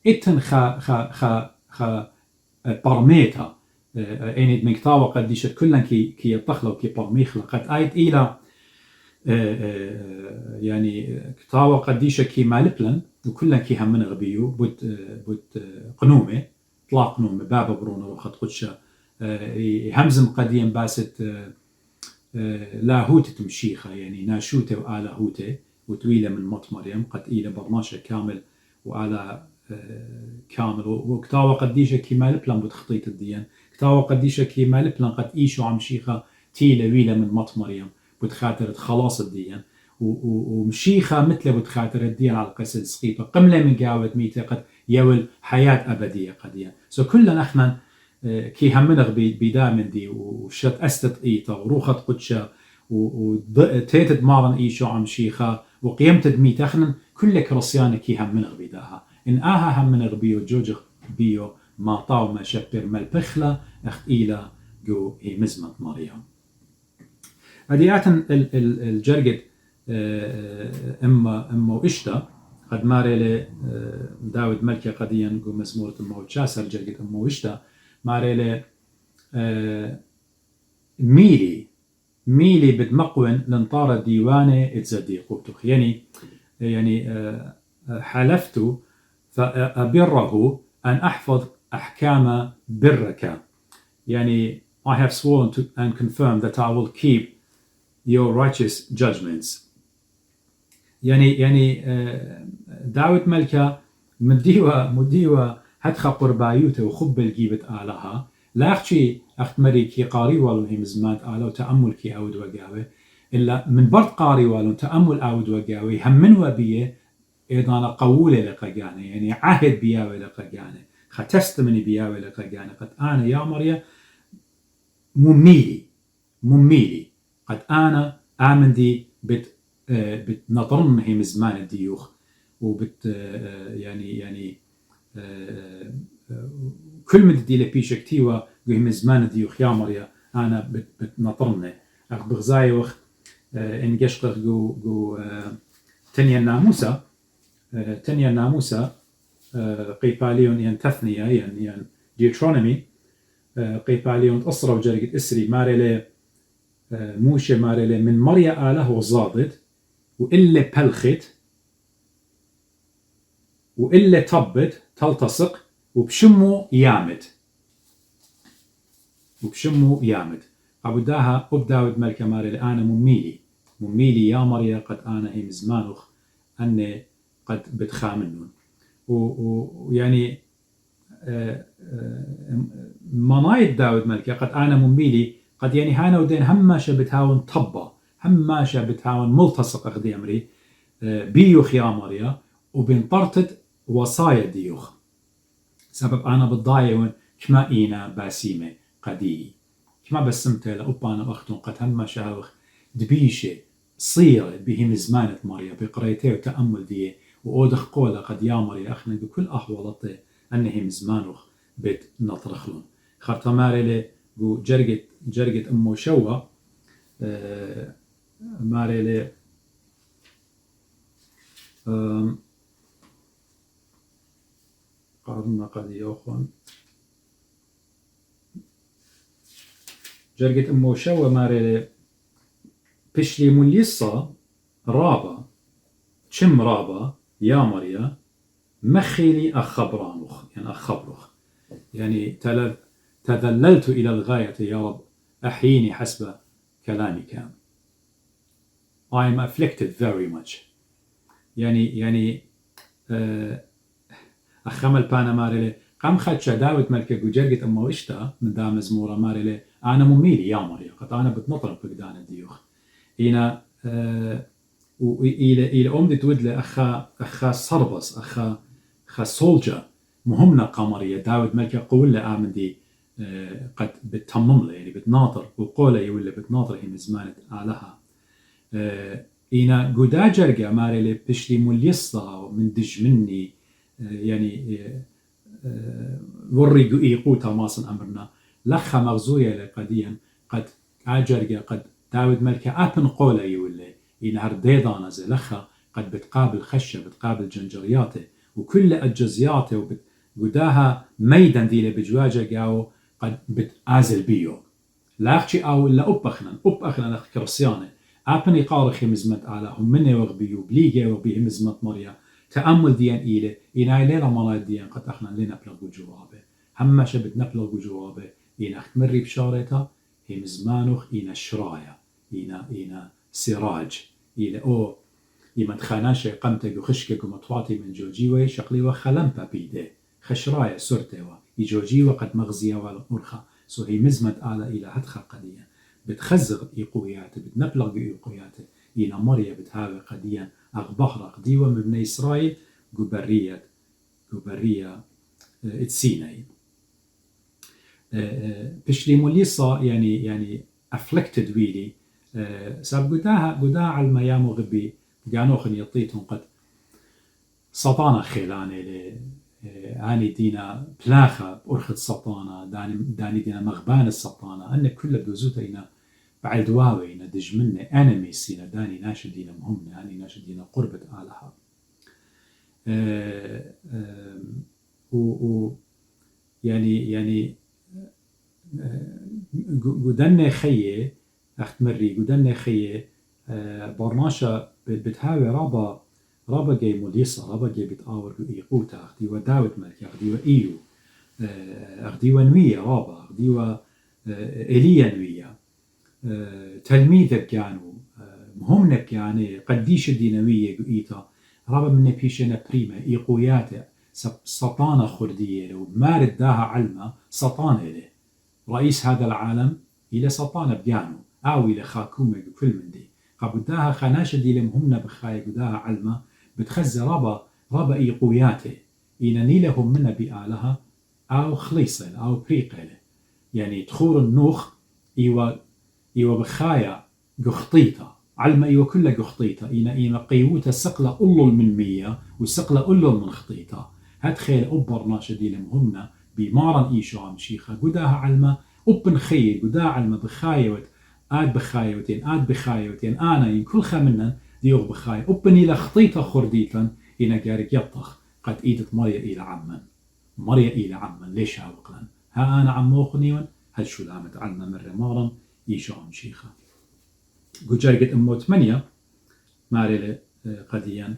إتن خا برميتا إني مكتاوة قديشة كلن كي يطخلو كي برميخلا قد آيت إلى يعني كتاوة قديشة كي مالبلن وكلن كي هم من غبيو بوت قنومة طلع قنومة بابا برونو وخد قدشة همزم قديم باست لاهوتة تمشيخة يعني ناشوته وآلاهوته وطويلة من مط مريم قد إلى برناشة كامل وعلى كامل وكتاوة قديشة كي مالبلن بتخطيط الديان كتاوة قديشة كي مالبلن قد إيشو عم شيخة تيلة ويلة من مط مريم بتخاطرة خلاص الديان ومشيخة مثل بتخاطرة الديان على قصة سقيطة قملة من قاوة ميتة قد يول حياة أبدية قديا كلنا احنا كي همنغ بدامن دي وشت أستت إيتا وروخت قدشة وتيتد مارن إيشو عم شيخة وقيمتد ميت احنا كل كرسيانة كي همنغ بداها إن آها همنغ بيو جوجغ بيو ما طاو ما شبر مالبخلة أخت إيلا جو هي مزمة مريم أدياتن الجرقد أما وإشتا قد ماري داود ملكة قديا جو مزمورة الموت شاسر الجرقد أما وإشتا ماري ميلي بدمقون لنطار ديوانه اتزديقو يعني حلفت فأبره أن أحفظ أحكام برك يعني I have sworn to and confirmed that I will keep your righteous judgments يعني داود ملكة مديوة هتخا قربايوته وخب الجيبة آلها لا أختي أخت مري كي قاري والو هي مزمات آله وتأمل كي أود وقاوي إلا من برد قاري والو تأمل أود وقاوي هم من وبيه إيضانا قولة لقاقاني يعني عهد بياوي لقاقاني ختستمني بياوي لقاقاني قد أنا يا مريا مميلي قد أنا آمن دي بتنطرن هي مزمان الديوخ وبت يعني كل مد دي لبيش كتيوة هي مزمان الديوخ يا مريا أنا بتنطرن أخ بغزاي وقت إن جشقق جو تنيا الناموسة قيباليون ين تثنية ين ديوترونومي قيباليون أسرة وجرقة إسري ماريلي موشة ماريلي من مريا آله وزادت وإلا بلخت وإلا طبت تلتصق وبشمو يامت عبداها أبداود ملكة ماريلي أنا مميلي يا مريا قد أنا هي مزمانوخ أني قد بتخامنون ويعني منايد داود ملكة قد أنا مميلي قد يعني هانا ودين هماشا بتهاون طبة هماشا بتهاون ملتصق أخدي أمري بيوخ يا مريا وبنطرتت وصايا ديوخ سبب أنا بالضايون كما إينا باسيمة قدي كما بسمت لأبانا وأختون قد هماشا دبيشة صيرة بهم زمانة مريا بقريته وتأمل دي وأودخ قولة قد يامر أخنا بكل أحوالته أنهم زمانوخ بيت نطرخلون خرطماري بو جرقت أمو شوى ماري قارنا قد يوخون جرقت أمو شوى ماري بشلي مليصة رابا شم رابا يا مريا مخيلي أخبرانوخ يعني أخبرخ يعني تذللت إلى الغاية يا رب أحييني حسب كلامك. I am afflicted very much. يعني أخمل بانا ماريلي قام خدشا داوت ملكة جرقت أما وشتا من دا مزمورة ماريلي أنا مميلي يا مريا قد أنا بتنطرب بقدان الديوخ هنا وإلى أمدي تود له أخا صربص أخا سولجا مهمنا قمرية داود ملكة قول له آمن دي قد بتمم له يعني بتناطر وقوله يولي بتناطر هي مزمانة آلها إنا قدا جرقة ماريلي بشلي مليصة من دج مني يعني ورقوا إيقوتا ماصن أمرنا لخا مغزوية لقديا قد عجرقة قد داود ملكة أبن قوله يولي إنا هرديضانا زي لخا قد بتقابل خشة بتقابل جنجرياته وكل أجزياته وقداها ميدان دي بجواجة قاو قد بتآزل بيو لاخشي أو إلا أبخنا نخ كرسيانه أبن يقارخي مزمت آلهم مني وغبيو بليجي وغبيه مزمت مريا تأمل ديان إيلي إنا إلينا مرات ديان قد أخنا لنا بلغو جوابه هما شبت نبلغو جوابه إنا اختمري بشارتها هي مزمانوخ إنا شرايا إنا سراج إلى أو إما تخاناش قمتك وخشكك ومطواتي من جوجيوي شقلي وخلمبا بيده خشرايا سرتوا يجوجيوي قد مغزية والأرخى سو هي مزمت آلة إلى هدخل قديا بتخزغ إيقوياته بتنبلغ إيقوياته إنا مريا بتهاوي قديا أغبهرة قديوة من بني إسرائيل قبرية اتسيناي بشلي موليصة يعني afflicted really ساب قداها على الميام وغبي قانوخن يطيتهم قد سطانة خيلاني اني دينا بلاخة بأرخد سطانة داني دينا مغبان السطانة أن كل جوزوتا إنا بعد واوي إنا دجمنا أنمي سينا داني ناشد دينا مهمنا أني ناشد دينا قربة آلها يعني قدنا خيه أختمري قدنا خيه برناشا بتهاوي رابا جاي مليصة رابا جاي بتآور إيقوتا أخدي وداود ملك أخدي وإيو أخدي ونوية رابا أخدي وإليا نوية تلميذك كانوا مهمنك يعني قديش الدينوية قويتا رابا من بيشنا بريمة إيقوياته سطانة خردية لو مارد داها علمة سطانة له رئيس هذا العالم إلى سطانة بيانو أو إلى خاكومة بكل من دي قبداها خناشة دي لمهمنا بخاية قداها علمة بتخزى رابا إيقوياته إنا نيلهم منا بآلها أو خليصة أو بريقة يعني تخور النوخ إيوا بخاية قخطيطة علمة إيوا كلها قخطيطة إنا قيوتها سقلة أولو من مية وسقلة أولو من خطيطة هتخيل أبر ناشة دي لمهمنا بمارن إيشو عم شيخة قداها علمة أبن خيل قداها علمة بخاية آد بخايوتين أنا إن كل خمنا ديوغ بخاي أبني لخطيطة خرديتا إنا قارك يطخ قد إيدت مريا إلى عما ليش هاوقلن ها أنا عموخنيون هل شو لامت عنا مرة مارن إيشو عم شيخة قجارقت أمو 8 ماريلي قديا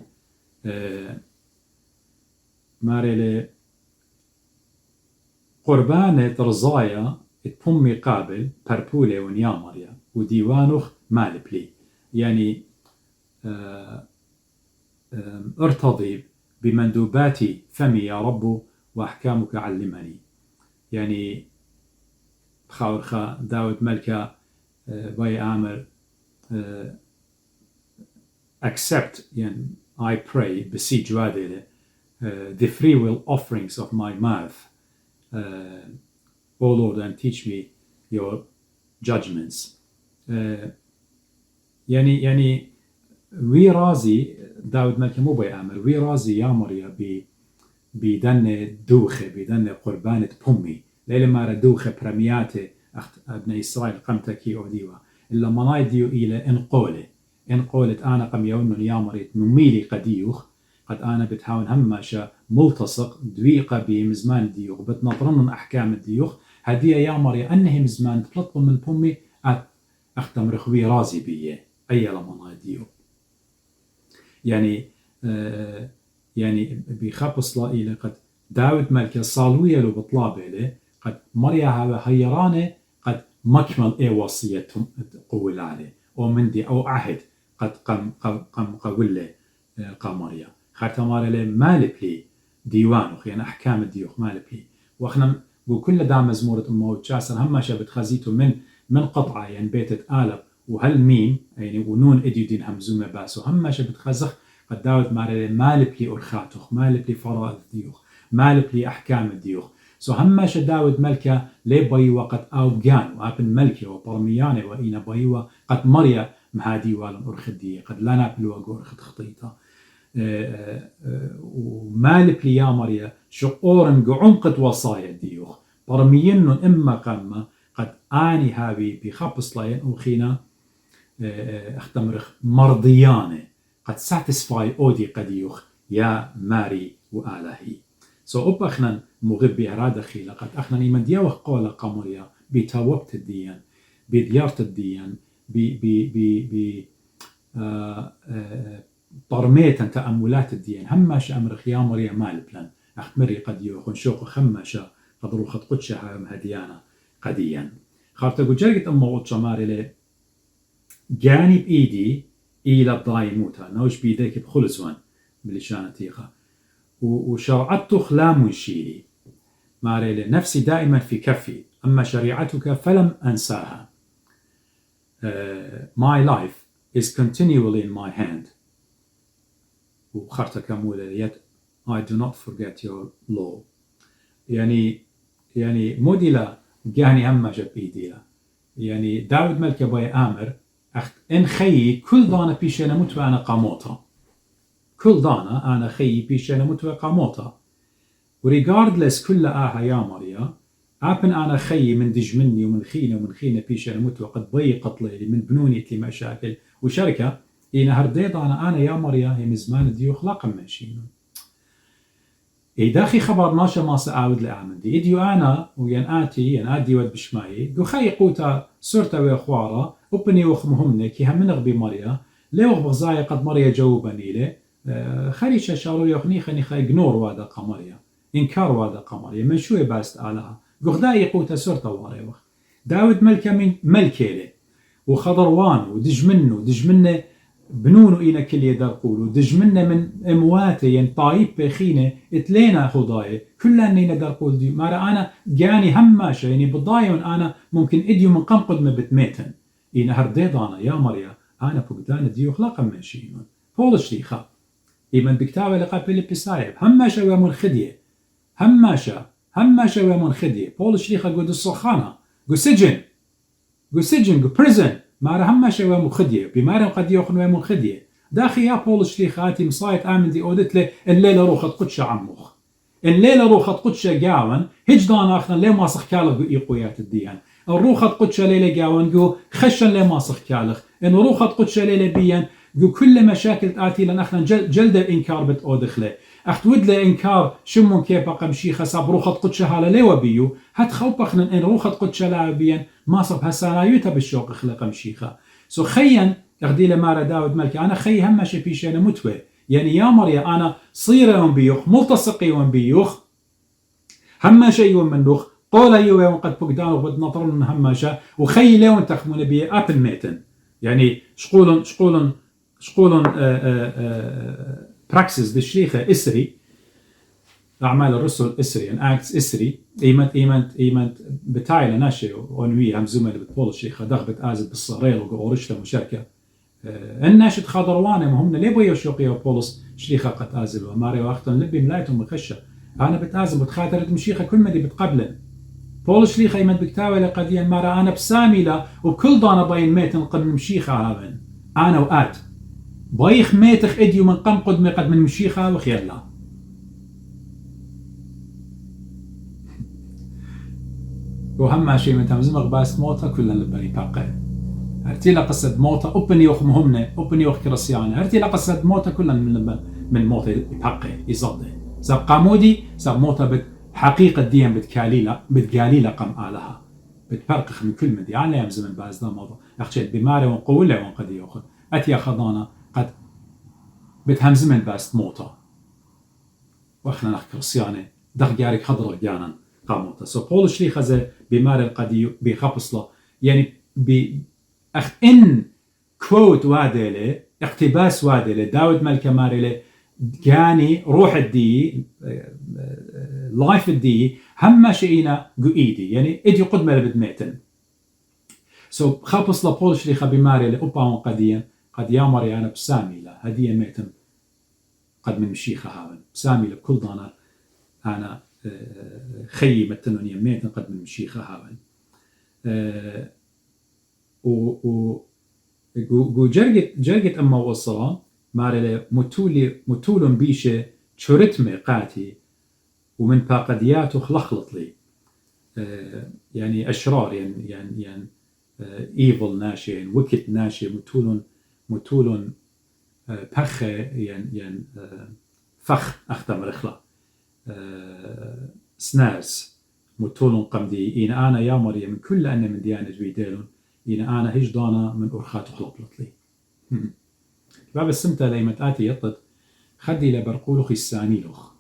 ماريلي قربانة رزايا تبمي قابل بربولي ونيا مريا وديوانوخ مالبلي يعني ارتضي بمندوبات فمي يا رب وأحكامك علمني يعني خاورخا داود ملكا باي عامر accept يعني I pray بسيج وادي the free will offerings of my mouth O Lord and teach me your judgments يعني وي رازي داود ملكة مو بي آمر وي رازي يا مريا بدن دوخة بدن قربانة بومي ليلة مارا دوخة برمياتي ابن إسرائيل قمتكي أو ديوا إلا منايديو إلى إن قولت أنا قم يوم يا مريت مميلي قديوخ قد أنا بتهاون هماشا ملتصق دويقة بمزمان ديوخ بتنطرن أحكام الديوخ هدية يا مريا أنه مزمان تطلب من بومي أختم رخوي رازي بيه أي لما ديو يعني بخبص لا إلى قد داود ملكة صالوية لو بطلابه له قد مريا هذا هيرانه قد مكمل إيه وصيتهم قول عليه أو مندي أو عهد قد قم قول له قمريا خاتمار له مالك لي ديوان يعني أحكام الديوخ مالك لي وإحنا وكل دام مزمورة الموت شاسر هم شابت خزيته من قطعة يعني بيتة آلب وهل ميم يعني ونون إديو دين همزومة باس وهم شابت خزخ قد داود مالك لي أرخاتوخ مالك لي فرائض الديوخ مالك لي أحكام الديوخ هم داود ملكة لي بيوة قد أوجان وابن ملكة وبرميانة وإنا بيوة قد مريا مهادي والن أرخدية قد لنا بلوغ أرخد خطيطة ومالك لي يا مريا شعورن عمقة وصايا ديوخ برميين إما قمة قد آني هابي بخبص لاين أوخينا اختمرخ مرضيانة قد ساتسفاي أودي قديوخ يا ماري وآلهي أبخنا مغبي هرادا خيلا قد أخنا نيمن ديوخ قولة قمريا بتوبت الديان بديارة الديان طرميتا تأملات الديان هماش أمرخ يا مريا مال بلان أختمري قد يوخن شوق خماشا قد روخت قدشها مهديانا قديا خارتا قجرقت أما وطشا ماري لي جانب إيدي إلى الضايموتا نوش بيديك بخلصوان بلشانة تيخا وشرعت خلام شيري ماري لي نفسي دائما في كفي أما شريعتك فلم أنساها My life is continually in my hand وخارتا كمولة yet I do not forget your law يعني موديلا جاني هم جب إيديلا يعني داود ملك باي آمر إن خيي كل دانا بيشينا متوى أنا قاموتا كل دانا أنا خيي بيشينا متوى قاموتا وريغاردلس كل يا مريا أبن أنا خيي من دجمني ومن خينا بيشينا متوى قد بي قتلي من بنوني لي مشاكل وشركة إنا هرديد أنا يا مريا هي مزمان ديو خلاقا ماشينا داخي خبر ناشا ما سأعود لأعمل دي إديو أنا وين آتي ين آدي ود بشماي جو خي قوتا سورتا ويخوارا وبني وخمهمني كي هم نغبي مريا ليوغ بغزايا قد مريا جاوبني لي خريشة شارو يخني خي إجنور وادا قمريا إنكار وادا قمريا من شو يباست آلها جو خداي قوتا سورتا واريوخ داود ملكة من ملكيلي وخضروان ودجمنه بنونو إينا كل يدار قولو دجمنا من أمواتي ين طايب بخينة اتلينا خضايا كلنا نينا دار قول دي مارا أنا جاني هماشا يعني بضايون أنا ممكن إديو من قم قد ما بتميتن إينا هرديد أنا يا مريا أنا بقدان ديو خلاقا ماشيون بولش ليخا إيمن بكتابة لقى فيليب بسايب هماشا ومن خدية هماشا ومن خدية بولش ليخا قد الصخانة قد سجن قد بريزن مارا هماشا ومن خدية بمارا قد يوخن ومن خدية داخي يا بولش ليخاتي مصايت آمن دي أودت لي الليلة روخت قدشة عموخ الليلة روخت قدشة جاون هجدان آخنا ليه ما سخكالغ إيقويات الديان الروخت قدشة ليلة جاون جو خشن ليه ما سخكالغ إن روخت قدشة ليلة بيان جو كل مشاكل تآتي لن أخنا جلد إنكار بتأودخله أختود له إنكار شمون كيف قمشي خساب روخت قدشة هالا ليه وبيو هات خوب أخنا إن روخت قدشة لا بيان ما صب هسانايوتا بالشوق خلق مشيخة سو خيا أخدي لمارا داود ملكي أنا خي هماشي بيش أنا متوى يعني يا مريا أنا صيرة يوم بيوخ ملتصقي يوم بيوخ هماشي يوم منوخ طولة يوم قد فقدان وقد نطرن من هماشا وخي ليون تخمون بي أبن ميتن يعني شقولن براكسس بالشريخة إسري أعمال الرسل إسري and acts إسري إيمت بتايلة ناشي ونوي همزومة اللي بتقول الشيخة دغبت آزد بالصغريل وقورشتا مشاركة الناشد خضروانة مهمنا ليه بيو شوقيا وبولس شريخة قد آزل وماري واختن لبي ملايتهم مخشة أنا بتآزل بتخاطرت مشيخة كل مدي بتقبلن بولس شريخة إيمت بكتاوة قديا مارا أنا بسامي لا وكل دانا باين ميتن قبل مشيخة هاون أنا وآت بايخ ميتخ اديو من قم قد قد من مشيخة وخير لا وهم شيء من تمزمغ باس موتا كلن لبني باقي هرتي لا قصد موتا اوبني وخ مهمنه اوبني وخ كرسيانه هرتي لا قصد موتا كلن من موتا باقي يصدق سب قامودي سب موتا بت حقيقة ديان بتقاليلا قم آلها بتفرقخ من كل مدي يعني يمزم من باز دا موضوع أخشيت بماري ونقولة ونقدي يوخن أتيا خضانا قد بتهمز من باز موتا وإحنا نحكي رسيانة دخ جارك خضر جانا قاموتا سو بول شليخة زي بماري القدي بخبصله يعني أخ إن كوت وادلة اقتباس وادلة داود ملكة ماريلة جاني روح الدي لايف الدي هم شيئنا قويدي يعني ادي قدمة بدميتن سو خابص لبول شريخة بماري لأبا قديا قد يامر أنا بسامي لا هدية ميتن قد من مشيخة هاون بسامي لكل دانا أنا خيي متنوني ميتن قد من مشيخة هاون و جرجت أما وصلا ماري متول بيشه شرتمي قاتي ومن باقدياته خلخلط لي يعني أشرار يعني evil ناشي يعني wicked ناشي متول بخ يعني فخ أختم رخلة سنارس متول قمدي إن أنا يا مريم من كل أن من ديانة جويدالون إن أنا هجدانا من أرخات خلطلط لي باب السمتة لي متآتي يطت خدي لبرقولخ الساني لخ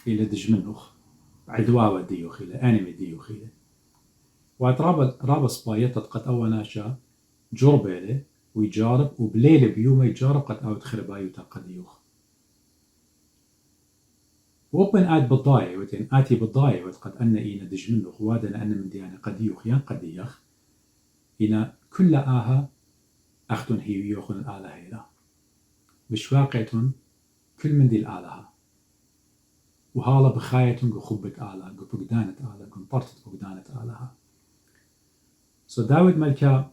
إلى دجمنخ عدواوة ديوخ إلى أنمي ديوخ إلى رابس بايطت قد أوناشا جربة له ويجارب وبليل بيوم يجارب قد أود خربايو قد يوخ وأبن آد بالضاية وتين آتي بالضاية وتقد أن إينا دجمنخ وادنا أن من ديانة قد يوخ ين قد يخ إنا كل آها أختن هي يوخن الآلة هيلا بشواقعتن كل من دي الآلها وهالا بخايتن خبة آلة بقدانة آلة قنطرت بقدانة آلها سو داود ملكا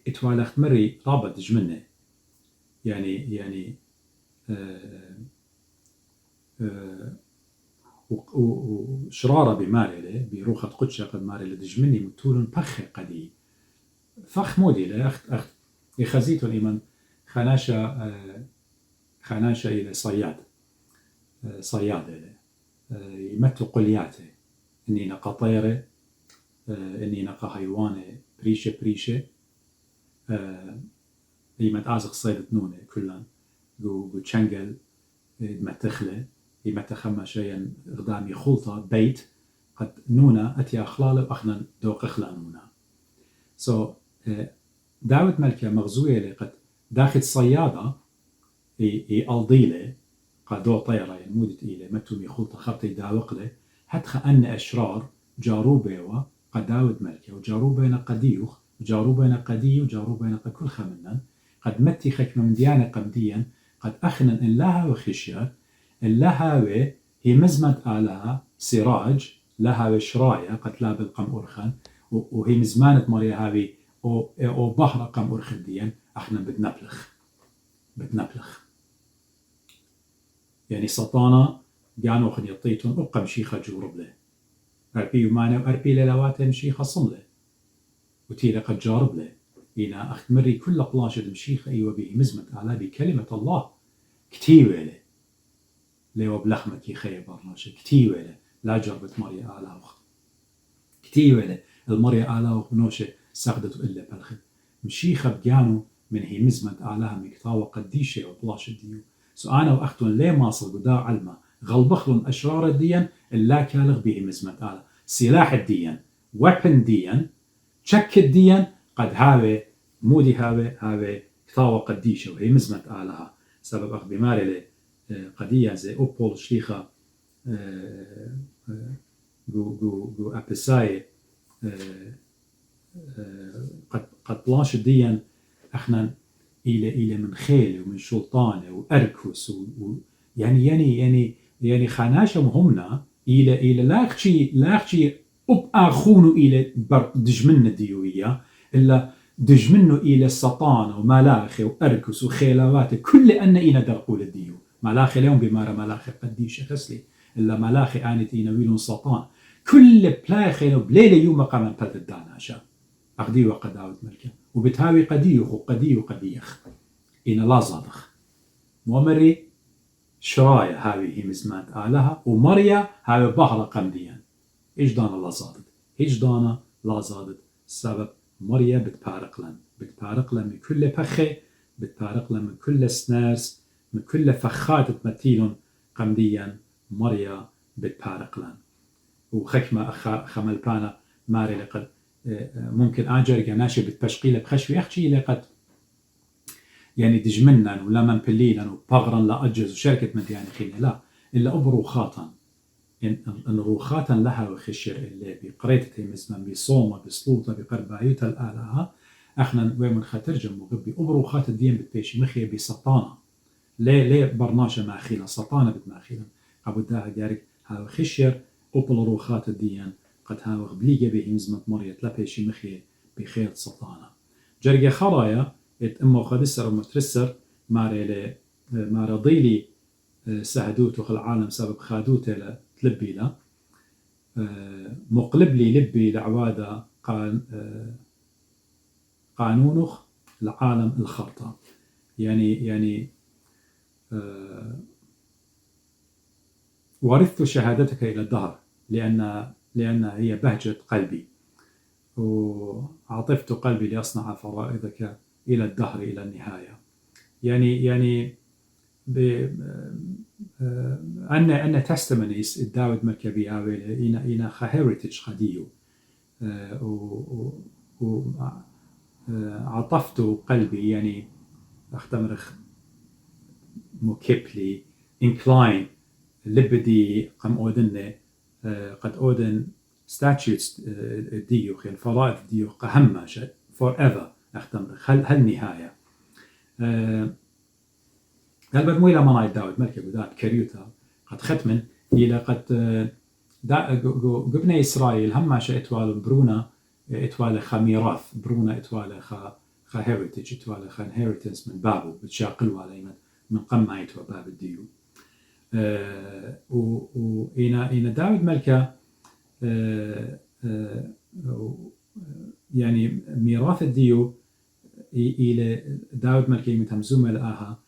اتوالخت مري رابط جمنة يعني وشرارة بماري بروخة قدشة قد ماري لدجمني متولن بخ قدي فخ مودي أخت يخزيتو الإيمان خناشة إلى صياد يمتو قلياته إني نقا طيرة إني نقا حيوانة بريشة يمت آزق صيدة نونة كلان جو تشنجل يمتخله يمتخما شيئا غدامي خلطة بيت قد نونة أتي أخلاله وأخنا دوق أخلا نونة سو داود ملكة مغزوية قد داخل صيادة ألضيله قادو طيرة مودة إلى متومي خلطة خبطي داوق له هتخ أن أشرار جاروبة قد داود ملكة وجاروبة قديوخ وجاروبة قدي وجاروبة كل خمنا قد متي خكمة من ديانة قمديا قد أخنا إن لها وخشية لها هي مزمة آلها سراج لها وشراية قد لا بالقم أرخن وهي مزمانة مريا هاوي أو بحر قم أرخن ديا أخنا بتنبلخ يعني سطانا جانو خن يطيتون أبقى مشيخة جورب له أربي ومانا وأربي للواته مشيخة صمله وتيرا قد جارب له إنا أخت مري كل قلاشة مشيخة أيوة به مزمة على بكلمة الله كتيوة له ليو بلخمك يخي برناشة كتيوة له لا جربت مريا آلا وخ كتيوة له المريا آلا وخنوشة ساقدت إلا بلخد مشيخة بجانو من هي مزمة آلاها مكتاوة قديشة وبلاشة ديو سو أنا وأختون ليه ماصل قدا علمة غلبخلن أشرار الدين إلا كالغ به مزمة آلا سلاح الدين weapon دين شك الدين قد هاوي مودي هاوي كتاوة قديشة وهي مزمة آلها سبب أخ بماري لي قدية زي أوبول شليخة جو أبساي قد بلاش الدين احنا إلى من خيل ومن شلطانة وأركس يعني خاناشة مهمنا إلى لاخشي أب أخونه إلى دجمن ديوية إلا دج منه إلى السطانة وملاخي وأركس وخيلوات كل أن إينا درقول الديو ملاخي اليوم بمارا ملاخي قديش خسلي إلا ملاخي آنت إينا ويلون سطان كل بلاخي بليلة يوم قام بلد الداناشا أقدي وقداوت ملكة وبتهاوي قديخ وقدي وقديخ إينا لا صادخ ومري شرايا هاوي هي مزمات آلها ومريا هاوي بحر قمديا إيش دانا لا زادت إيش دانا لا زادت السبب مريا بتبارقلن من كل بخي بتبارقلن من كل سنارس من كل فخات تمثيلن قمديا مريا بتبارقلن وخكمة خملبانا ماري لقد ممكن آجر جناشي بتبشقيلة بخشوي أخشي لقد يعني دجمنا ولا من بلينا وبغرا لا أجز وشركة مديانة خيني لا إلا أبروخاتا إن روخاتا لها وخشر اللي بقريتها مثلا بصومة بسلوطة بقربايوتا الآلهة احنا وين خاترجم وقبي أبروخات الدين بتبيشي مخيه بسطانة ليه برناشة ماخيلة سطانة بتماخيلة عبدها جارك هاو خشر أبل روخات الدين قد هاو غبليجة بهمزمة مرية لبيشي مخيه بخير سطانة جرجة خرايا أمه خدسر ومترسر ماري ضيلي سهدوته العالم سبب خادوته لتلبي له مقلب لي لبي لعوادة قانونخ العالم الخرطة يعني ورثت شهادتك إلى الدهر لأن هي بهجة قلبي وعطفت قلبي لأصنع فرائضك إلى الدهر إلى النهاية يعني أن تستمنيس الداود مركبي عاويل إنا خهيرتج خديو عطفت قلبي يعني أختمرخ مكبلي incline لبدي قم أودن قد أودن statutes ديوخ يعني فرائض ديوخ قهمة forever أختمرخ هل نهاية قال مويلا مناي داود مركب ذات كريوتا قد ختمن إلى قد قبنا إسرائيل هم شيء إتوال برونا إتوال خميراث برونا إتوال خا هيريتج إتوال خا inheritance من بابو بتشاقل ولا من قمة إتوا باب الديو وإنا داود ملكة يعني ميراث الديو إلى داود ملكة متهمزومة لآها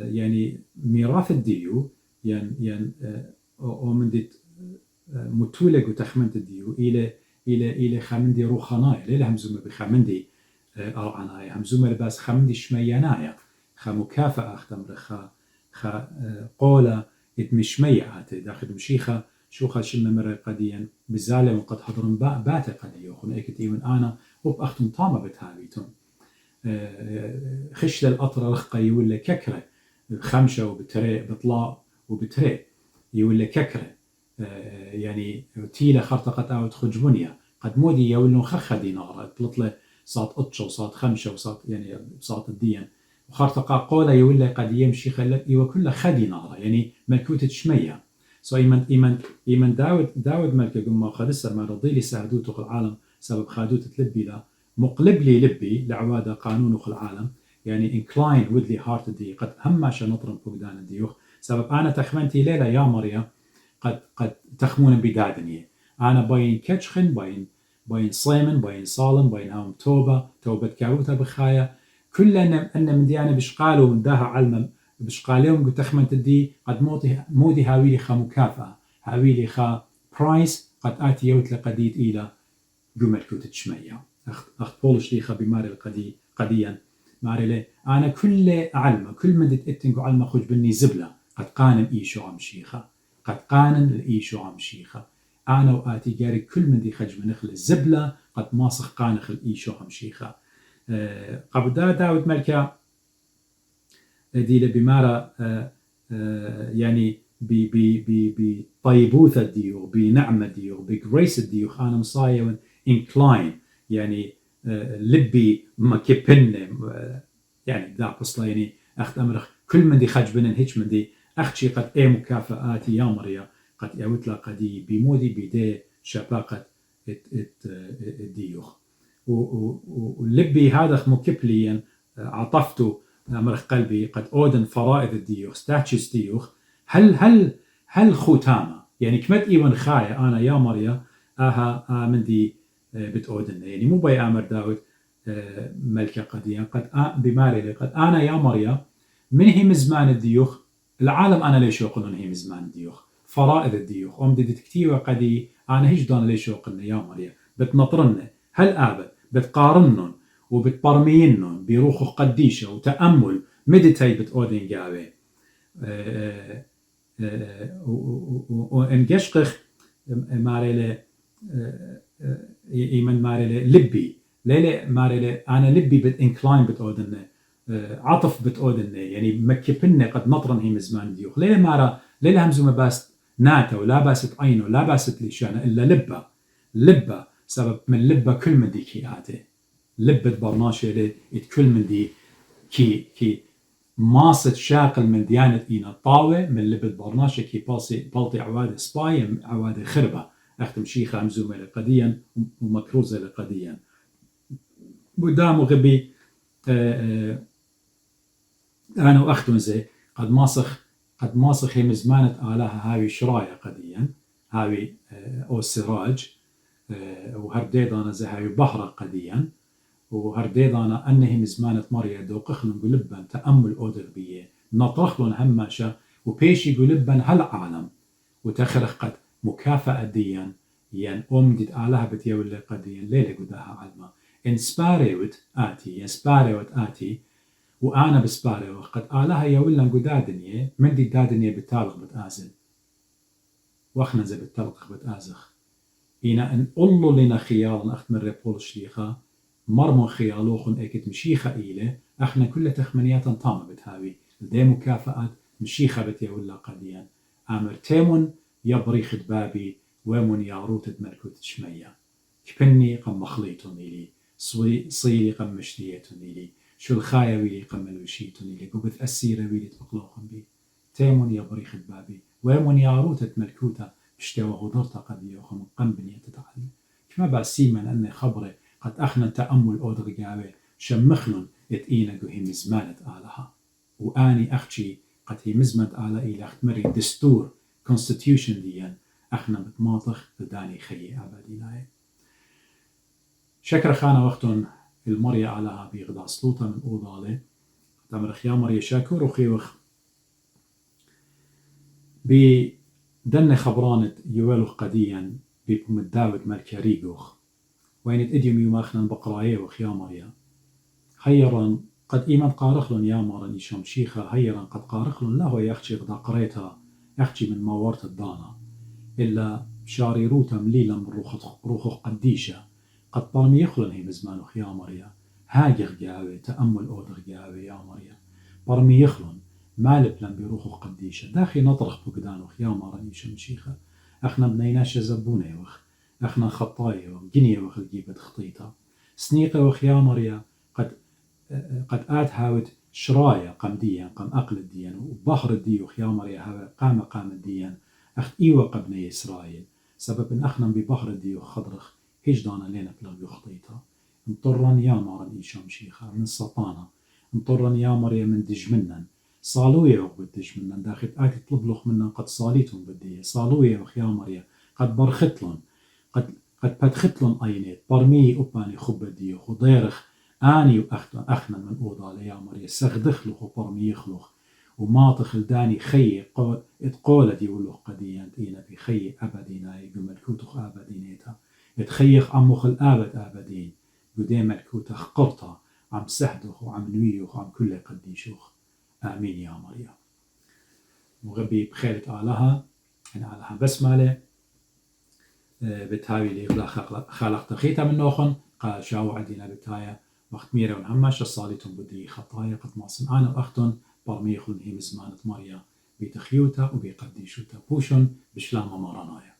يعني ميراث الديو يعني ومندت متولق وتخمنت الديو إلى خمندي روخنايا ليه همزومة بخمندي أرعنايا همزومة لباس خمندي شميانايا خمكافأة أختمر قولة إتمشميعات داخل مشيخة شوخة شم مرة قديا بزالة وقد حضرن بات قديا وخن أكت إيون أنا وبأختم طامة بتهابيتون خش للأطرة رخقة يولي ككرة خمشة وبتري بطلاء وبتري يولي ككرة يعني تيلة خرطقت أو تخجبونيا قد مودي يولون خخة دينارة تلطلة صات أطشة وصات خمشة وصات يعني صات الدين وخرطقة قولة يولي قد يمشي خلق وكل خدينارة يعني ملكوتة شمية سو إيمن داود ملكة قمة خدسة ما رضي لي ساعدوته العالم سبب خادوته تلبي له مقلب لي لبي لعوادة قانونه العالم يعني incline with the heart دي قد هم عشان نطرم فقدان الديوخ سبب أنا تخمنتي ليلة يا مريا قد تخمون بدادني أنا باين كتشخن باين صيمن باين صالم باين هاوم توبة كاروتا بخايا كل أن من ديانا بشقاله من داها علما بشقالهم قد تخمنت الدي قد مودي هاويلي خا مكافأة هاويلي خا برايس قد آتي يوت لقديد إلى قمر كوتة شمية أخت بولش ليخا بماري قديا ماري لي أنا كل علمة كل مدت إتنقو علمة خوش بني زبلة قد قانن إيشو عم شيخة قد قانن الإيشو عم شيخة أنا وآتي جاري كل مدي خجم نخل الزبلة قد ماسخ قانخ الإيشو عم شيخة قبل داود ملكة دي لبمارة يعني بطيبوثة ديو بنعمة ديو بجريس ديو أنا مصايا incline يعني لبي ما كيبن يعني دا قصلا يعني أخت أمرخ كل من دي خجبن هيك من دي أختي قد أي مكافآتي يا مريا قد أوتلا قدي بمودي بدي شباقة الديوخ ولبي هذا مكبليا عطفته أمر قلبي قد أودن فرائض الديوخ ستاتشيس ديوخ هل ختامة يعني كمت إيوان خايا أنا يا مريا من دي بتأودن يعني مو بي أمر داود ملكة قديا قد بماري قد أنا يا مريا من هي مزمان الديوخ العالم أنا ليش يقولون هي مزمان الديوخ فرائض الديوخ دي كتير قدي أنا هيش دون ليش يقولون يا مريا بتنطرن هل آبد بتقارنن وبتبرمينن بروخ قديشة وتأمل مدتي بتأودن جاوي وإنجشقخ ماريلي إيمن ماريلي لبي ليلة ماريلي أنا لبي بتإنكلاين بتأودن عطف بتأودن يعني مكبنة قد نطرن هي مزمان ديوخ ليلة مارا ليلة همزو مباست ناتا ولا باست عينه لا باست ليشانة إلا لبة سبب من لبة كل من دي كياتي لبة برناشة لي كل من دي كي ماست شاقل من ديانة إينا طاوة من لبة برناشة كي بالطي عواد سباي عواد خربة أختم شيخة همزومة لقديا ومكروزة لقديا قدام غبي أنا وأختم زي قد ماسخ هي مزمانة آلها هاوي شراية قديا هاوي أو السراج وهرديدانا زي هاوي بحرة قديا وهرديدانا أنه مزمانة مريا دوقخلن قلبا تأمل أودر بيه نطرخلن هماشا وبيشي قلبا هالعالم وتخرخ قد مكافأة ديا ين ديد آلها بتيولي قديا ليلة قداها علما إن سباريوت آتي وأنا بسباريو قد آلها يولن قدادنية من دي دادنية بتالغ بتآزل وأخنا زي بتالغ بتآزخ إنا أن أولو لنا خيالا أخت من ريبول الشليخة مرمو خيالوخن اكت مشيخة إيلة احنا كل تخمنيات طامة بتهاوي دي مكافأة مشيخة بتيولا قديا امر تيمون يبريخ بابي ومن ياروت ملكوت شمية كبني قم مخليتون إلي صيلي قم مشتيتون إلي شو الخايا ويلي قم الوشيتون إلي قبث أسيرة ويلي تبقلوخن بي تيمون يبريخ بابي ومن ياروت ملكوتا بشتوى غدرتا قد يوخم قم بنية تتعلم كما باسيما أن خبره قد أخنا تأمل أودر جاوي شمخلن إتئينا هي مزمانة آلها وآني أختي قد هي مزمانة آلها إلى أخت مري دستور constitution ديان أخنا متماطخ بداني خيي أبديناي شكر خانا وقتن المريا آلها بيغدا سلوطة من أوضالي تمرخ يا مريا شاكور وخيوخ بدن خبرانة يوالو قديا بمداود مالكاريغوخ وين تأديم يوماخنا بقرايه وخيا مريا هيرا قد إيمان قارخلن يا مرني شمشيخة هيرا قد قارخلن له يخشي قد قريتها يخشي من مورت الدانا إلا شاري روتا مليلا من روخ قديشة قد طالم يخلن هي مزمان يا مريا هاجر جاوي تأمل أودر جاوي يا مريا برمي يخلن مالب لن بروخ قديشة داخي نطرخ بقدانو يا مرني شمشيخة احنا بنيناش زبوني وخ احنا خطايا وجنيه وخلقيبة خطيطة سنيقة وخيا مريا قد آت هاوت شرايا قم ديان قم أقل الديان وبحر الديو خيا مريا هاوت قام الديان أخت إيوة قبني إسرائيل سبب إن أخنا ببحر الديو خضرخ هجدانا لنا بلغ خطيطة انطرن يا مرن إيشام شيخة من سطانة انطرن يا مريا من دجمنن صالوية وقبت دجمنن داخل آتي طلبلخ منن قد صاليتهم بدية صالوية وخيا مريا قد برختلن قد بدختلن أينيت برمي أباني خبدي وخضيرخ آني وأخنا من أوضا يا مريا سغدخلخ وبرمي يخلخ وماطخ الداني خي اتقولت يولوخ قديا تينا بخي أبدينا يقملكوتخ أبدينيتا اتخيخ عمخ الآبد أبدين قدام ملكوتخ قرطة عم سهدخ وعم نويوخ وعم كل قديشوخ آمين يا مريم مغبي بخيرة آلها أنا آلها بسمالة بتهاوي لي خلق تخيطة من نوخن قال شاو عدينا بتايا وقت ميرا ونهمش الصاليتهم بدي خطايا قد ماصن أنا وأختن برميخلن هي مزمانة مريا بتخيوتا وبيقديشوتا بوشن بشلام مرانايا